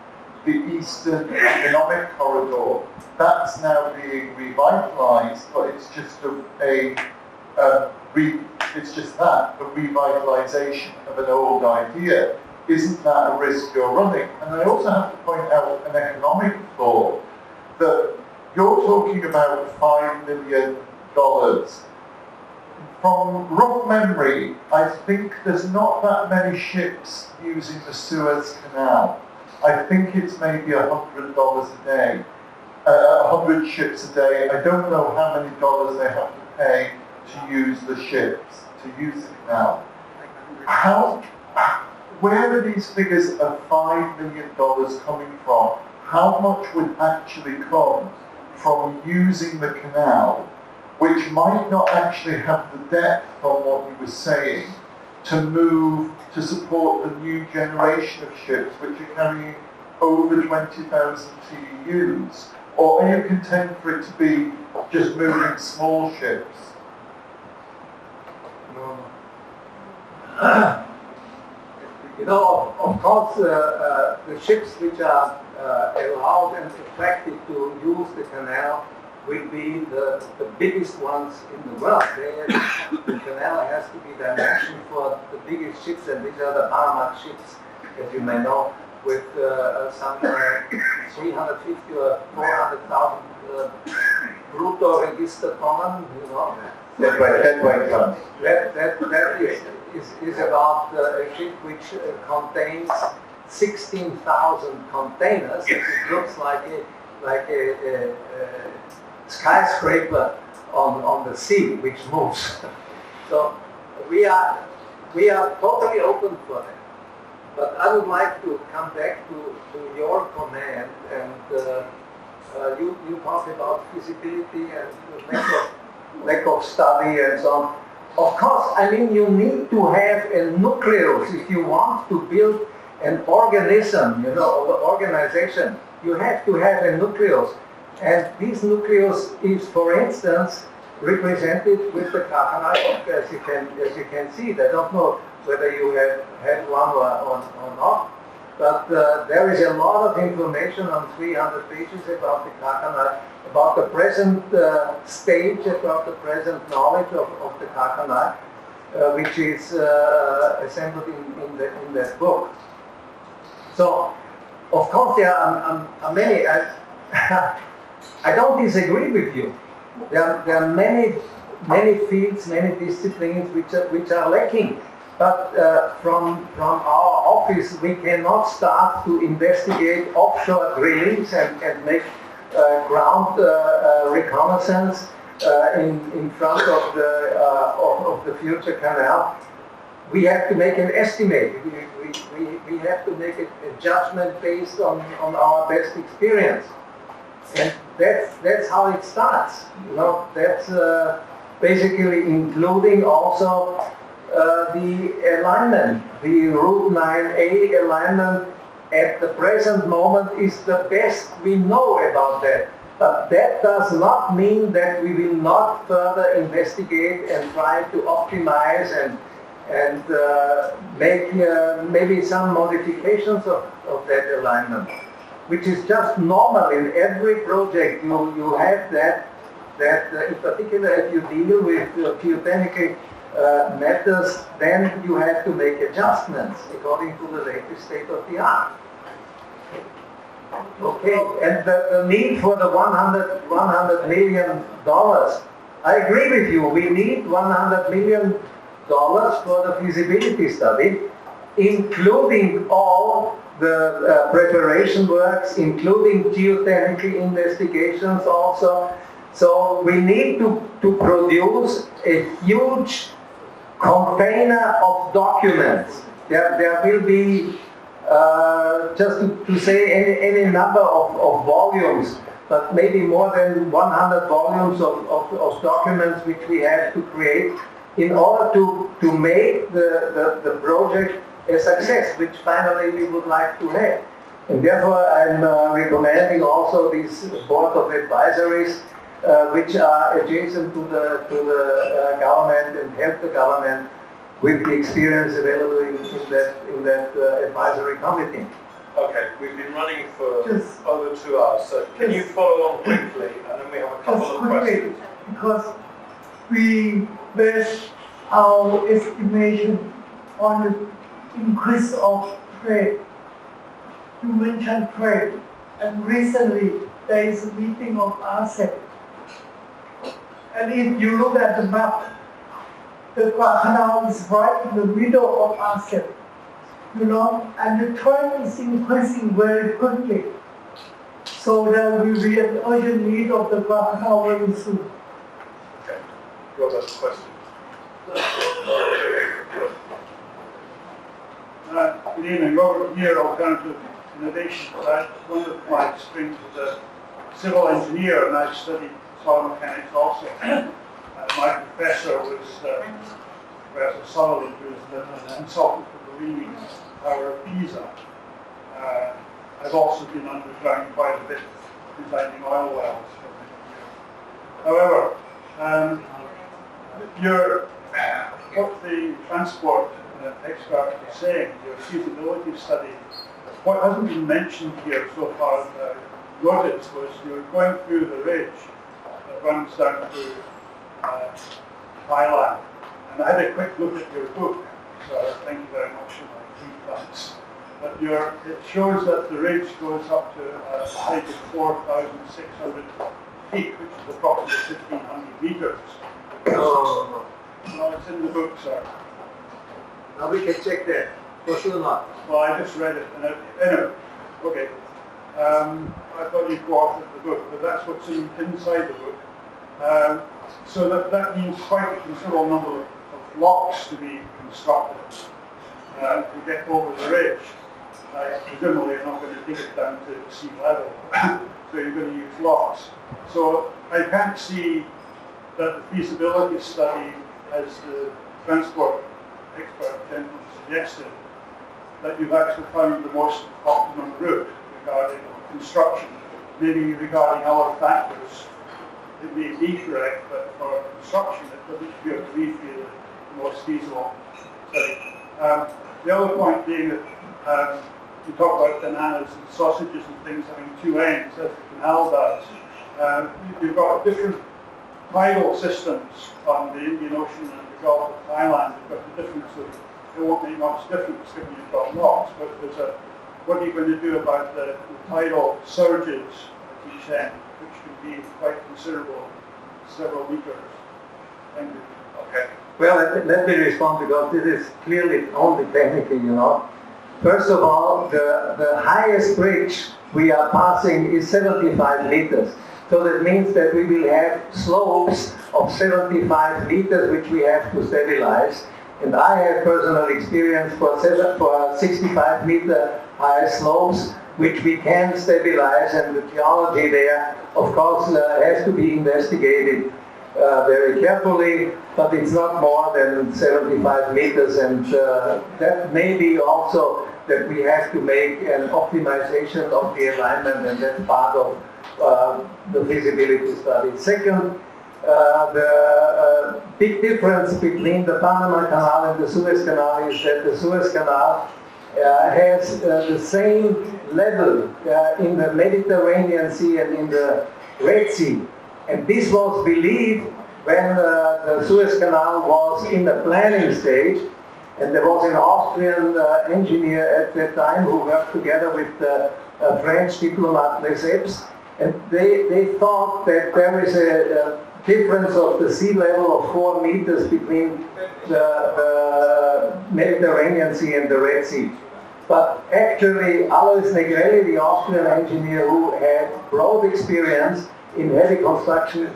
The Eastern Economic Corridor, that's now being revitalised, but it's just it's just that, a revitalisation of an old idea. Isn't that a risk you're running? And I also have to point out an economic flaw, that you're talking about $5 million. From rough memory, I think there's not that many ships using the Suez Canal. I think it's maybe $100 a day, 100 ships a day. I don't know how many dollars they have to pay to use the ships, to use the canal. Where are these figures of $5 million coming from? How much would actually come from using the canal, which might not actually have the depth on what you were saying, to support the new generation of ships which are carrying over 20,000 TEUs? Or are you content for it to be just moving small ships? Of course, the ships which are allowed and attracted to use the canal will be the biggest ones in the world. The canal has to be dimensioned for the biggest ships, and these are the Panamax ships, as you may know, with some 350 or 400,000 brutto register ton, Deadweight tons. That is about a ship which contains 16,000 containers. It looks like a skyscraper on the sea which moves. So we are totally open for that. But I would like to come back to your comment, and you talk about feasibility and lack of study and so on. Of course, you need to have a nucleus if you want to build an organism, or the organization. You have to have a nucleus. And this nucleus is, for instance, represented with the Kra Canal, as you can see. I don't know whether you have had one or not, but there is a lot of information on 300 pages about the Kra Canal, about the present stage, about the present knowledge of the Kra Canal, which is assembled in that book. So, of course, there are many. I don't disagree with you. There are many many fields, many disciplines which are lacking. But from our office, we cannot start to investigate offshore drillings and make ground reconnaissance in front of the future canal. We have to make an estimate. We have to make a judgment based on our best experience, and that's how it starts. You know, that's basically including also the alignment. The Route 9A alignment at the present moment is the best we know about that. But that does not mean that we will not further investigate and try to optimize and make maybe some modifications of that alignment, which is just normal in every project. You have that in particular if you deal with geotechnical matters, then you have to make adjustments according to the latest state of the art. Okay, and the need for the $100 million, I agree with you. We need $100 million for the feasibility study, including all the preparation works, including geotechnical investigations also. So we need to produce a huge container of documents. There will be, just to say any number of volumes, but maybe more than 100 volumes of documents which we have to create in order to make the project a success, which finally we would like to have. And therefore I'm recommending also these board of advisories which are adjacent to the government and help the government with the experience available in that advisory committee. Okay, we've been running for over 2 hours, so can you follow on quickly, and then we have a couple of questions. Because we base our estimation on the increase of trade. You mentioned trade, and recently there is a meeting of ASEP. And if you look at the map, the Kra Canal is right in the middle of ASEP, you know, and the trend is increasing very quickly. So there will be an urgent need of the Kra Canal very soon. Okay, Robert, question. Good evening, Robert here, Alternative Innovation. One of my strings is a civil engineer, and I studied soil mechanics also. My professor was Professor Sutherland, who was the consultant for the leading tower of Pisa. I've also been underground quite a bit, designing oil wells for many years. However, what the transport expert was saying, your feasibility study, what hasn't been mentioned here so far, noticed, was you're going through the ridge that runs down through Thailand. And I had a quick look at your book, so thank you very much for my 3 thanks. But it shows that the ridge goes up to a height of 4,600 feet, which is approximately 1,500 meters. No, it's in the book, sir. Now we can check that. For sure not. Well, I just read it. And anyway, okay. I thought you co-authored the book, but that's what's inside the book. So that means quite a considerable number of locks to be constructed to get over the ridge. Presumably you're not going to take it down to sea level, so you're going to use locks. So I can't see that the feasibility study, as the transport expert gentleman suggested, that you've actually found the most optimum route regarding construction. Maybe regarding other factors, it may be correct, but for construction it doesn't appear to be the most feasible study. The other point being that you talk about bananas and sausages and things having 2 ends, as the canal does. You've got different tidal systems on the Indian Ocean and the Gulf of Thailand. You've got the difference of, it won't make much difference given you've got locks, but there's what are you going to do about the tidal surges at each end, which can be quite considerable, several meters. Thank you. Okay. Well, let me respond because this is clearly only technical, you know. First of all, the highest bridge we are passing is 75 meters. So that means that we will have slopes of 75 meters which we have to stabilize. And I have personal experience for 65 meter high slopes which we can stabilize, and the geology there, of course, has to be investigated very carefully, but it's not more than 75 meters, and that may be also that we have to make an optimization of the alignment, and that's part of the feasibility study. Second, the big difference between the Panama Canal and the Suez Canal is that the Suez Canal has the same level in the Mediterranean Sea and in the Red Sea. And this was believed when the Suez Canal was in the planning stage, and there was an Austrian engineer at that time who worked together with the French diplomat Lesseps, and they thought that there is a difference of the sea level of 4 meters between the Mediterranean Sea and the Red Sea. But actually, Alois Negrelli, the Austrian engineer who had broad experience in heavy construction,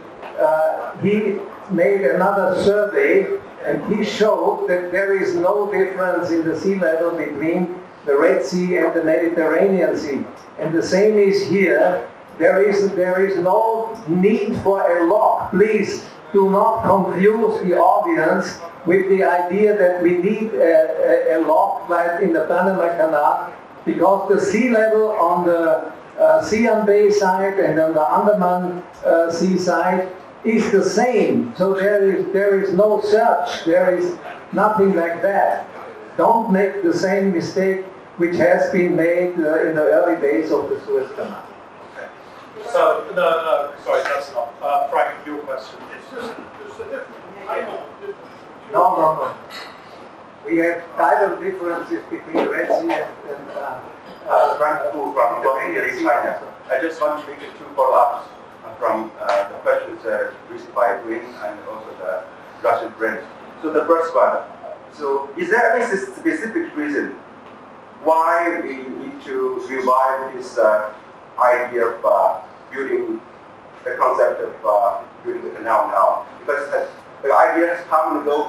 he made another survey, and he showed that there is no difference in the sea level between the Red Sea and the Mediterranean Sea. And the same is here. There is no need for a lock. Please do not confuse the audience with the idea that we need a lock like in the Panama Canal, because the sea level on the Siam Bay side and on the Andaman Sea side is the same. So there is no search. There is nothing like that. Don't make the same mistake which has been made in the early days of the Suez Canal. Okay. So, no, sorry, that's not. Frank, your question is No. We have tidal differences between the Red Sea and Frank Fu from China. I just want to make two follow-ups from the questions raised by Green and also the Russian friends. So the first one, so is there any specific reason why we need to revive this idea of building the concept of building the canal now? Because the idea has come and go.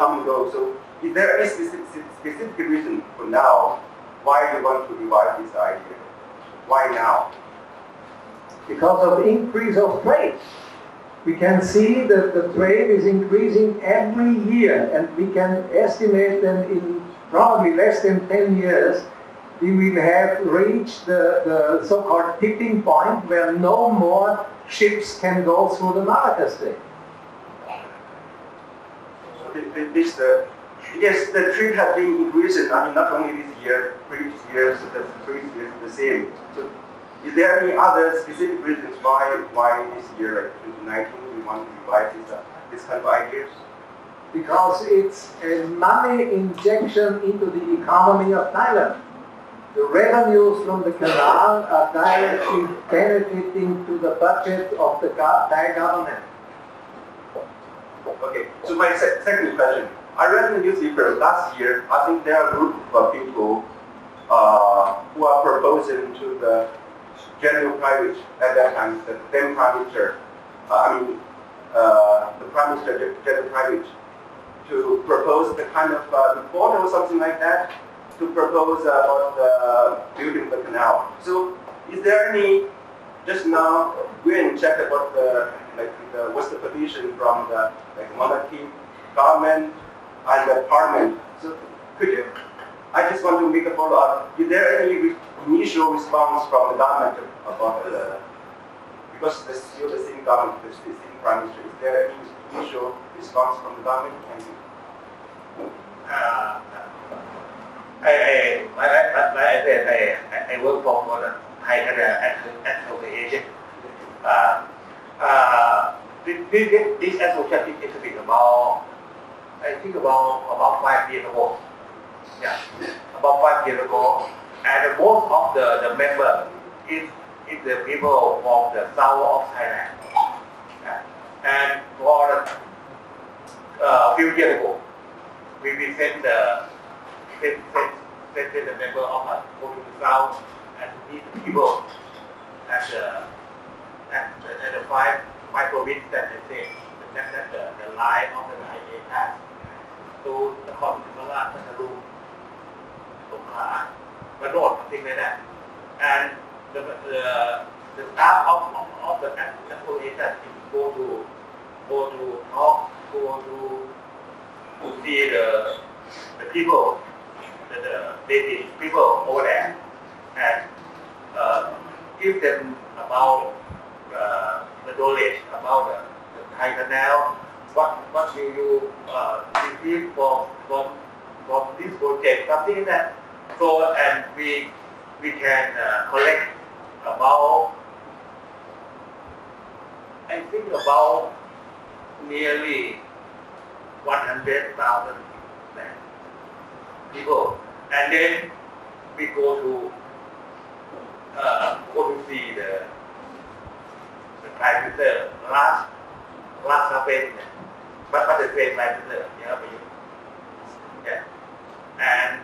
So is there any specific reason for now why you want to revive this idea? Why now? Because of increase of trade. We can see that the trade is increasing every year, and we can estimate that in probably less than 10 years, we will have reached the so-called tipping point where no more ships can go through the Malacca Strait. Yes, the trade has been increasing. I mean, not only this year, previous years, the previous years the same. So, is there any other specific reasons why this year, like 2019, we want to revive this kind of ideas? Because it's a money injection into the economy of Thailand. The revenues from the canal are directly benefiting to the budget of the Thai government. Okay, so my second question. I read in the newspaper last year, I think there are a group of people who are proposing to the general private at that time, the then Prime Minister, the Prime Minister, general private, to propose the kind of report or something like that, to propose about building the canal. So is there any, just now, we didn't check about what's the position from the monarchy, government, and the parliament. So could you, I just want to make a follow-up. Is there any initial response from the government about because it's still the same government, the same prime minister, is there any initial response from the government? Thank you. I work for the Thai Association. This association is a bit about, I think about 5 years ago. Yeah, about 5 years ago. And most of the members is the people from the south of Thailand. Yeah. And for a few years ago, we sent the member of us go to the south and meet the people at the five provinces that they say that the line of the highway pass to the Correspondents Club of Thailand, something like that. And the staff of the association go to talk, go to see the people, the native people over there, and give them about the knowledge about the Kra Canal, what will you receive from this project, something like that. So, and we can collect about, I think about nearly 100,000 people, and then we go to see the prime minister last event, but the same prime minister, yeah, and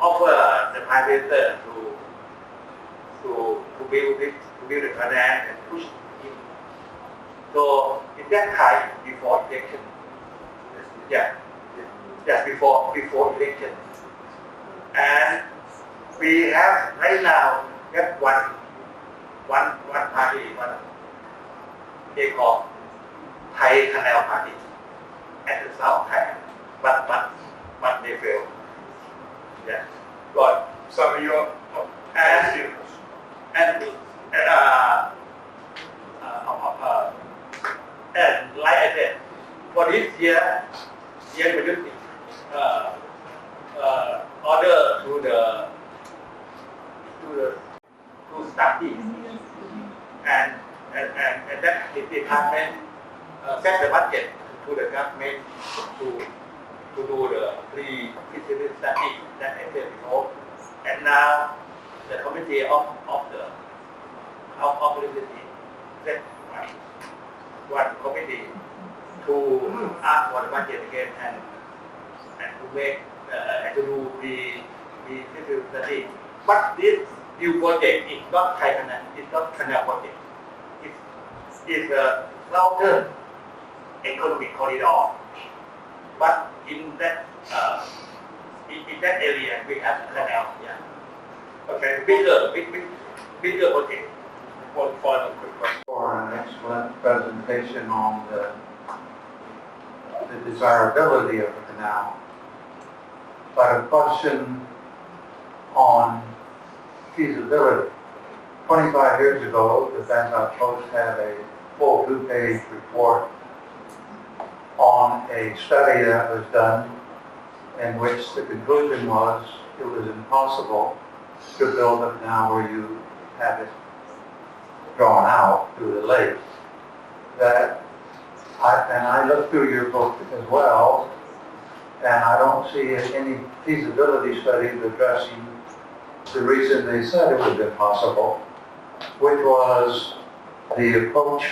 offer the prime minister to build the canal and push him. So in that time, before election, yeah, just before election, and we have right now just one party, one they call Thai Canal Party at the South Thailand, but they fail. Yeah, but So you're and like I said, for this year we just order to study and that the department set the budget to the government to do the pre-feasibility study that I said before, and now the committee of the set one committee to ask for the budget again and to make to do pre-feasibility study. But this new project is not Kra Canal, it's not Canal project. It's a southern economic corridor. But in that area we have canal. Yeah. Okay. Bigger project. One final quick question. For an excellent presentation on the desirability of the canal. But a question on feasibility. 25 years ago, the Penthouse Post had a full 2-page report on a study that was done in which the conclusion was it was impossible to build a canal where you have it drawn out through the lake. And I looked through your book as well, and I don't see any feasibility studies addressing the reason they said it was impossible, which was the approach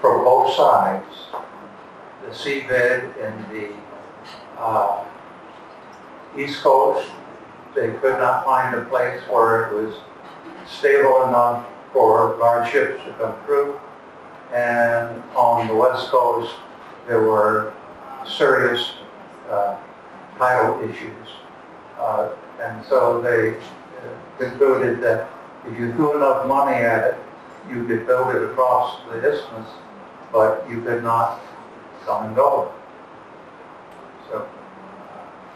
from both sides. The seabed in the East Coast, they could not find a place where it was stable enough for large ships to come through. And on the West Coast, there were serious tidal issues. And so they concluded that if you threw enough money at it, you could build it across the isthmus, but you could not come and go. So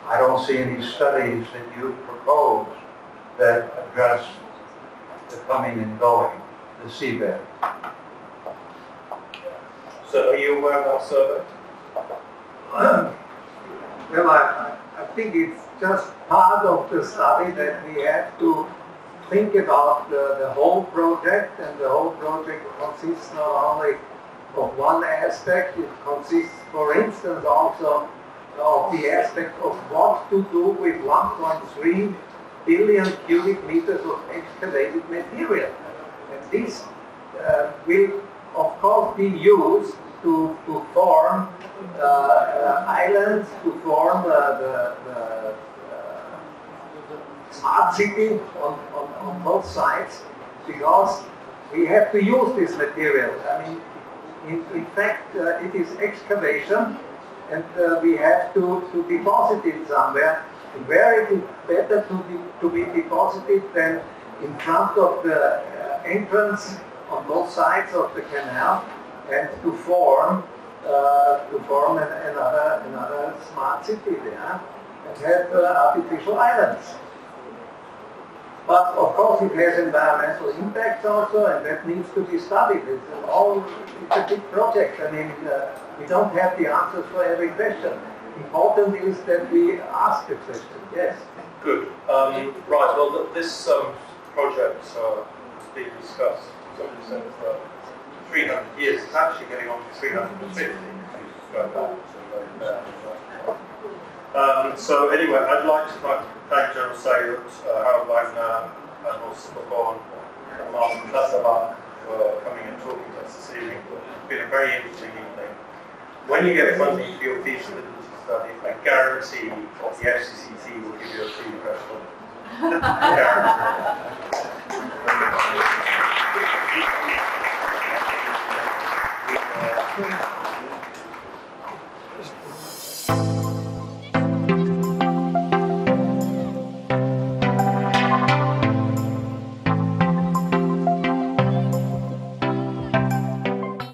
I don't see any studies that you propose that address the coming and going, the seabed. So are you aware of that survey? Well, I think it's just part of the study that we have to think about the whole project, and the whole project consists not only of one aspect, it consists, for instance, also of the aspect of what to do with 1.3 billion cubic meters of excavated material. And this will of course be used to form islands, to form the smart city on both sides, because we have to use this material. I mean, in fact, it is excavation, and we have to deposit it somewhere. And where it is better to be deposited than in front of the entrance on both sides of the canal, and to form another smart city there, and have artificial islands. But of course it has environmental impacts also, and that needs to be studied. It's a big project. I mean, we don't have the answers for every question. Important is that we ask the question. Yes. Good. Right. Well, this project has been discussed, somebody said, for 300 years. It's actually getting on to 350. So anyway, I'd like to thank General Sayed, Harold Wagner, and also and Martin Klasserbach for coming and talking to us this evening. It's been a very interesting evening. When you get funding for your feasibility study, I guarantee the FCCT will give you a free press release. Guarantee.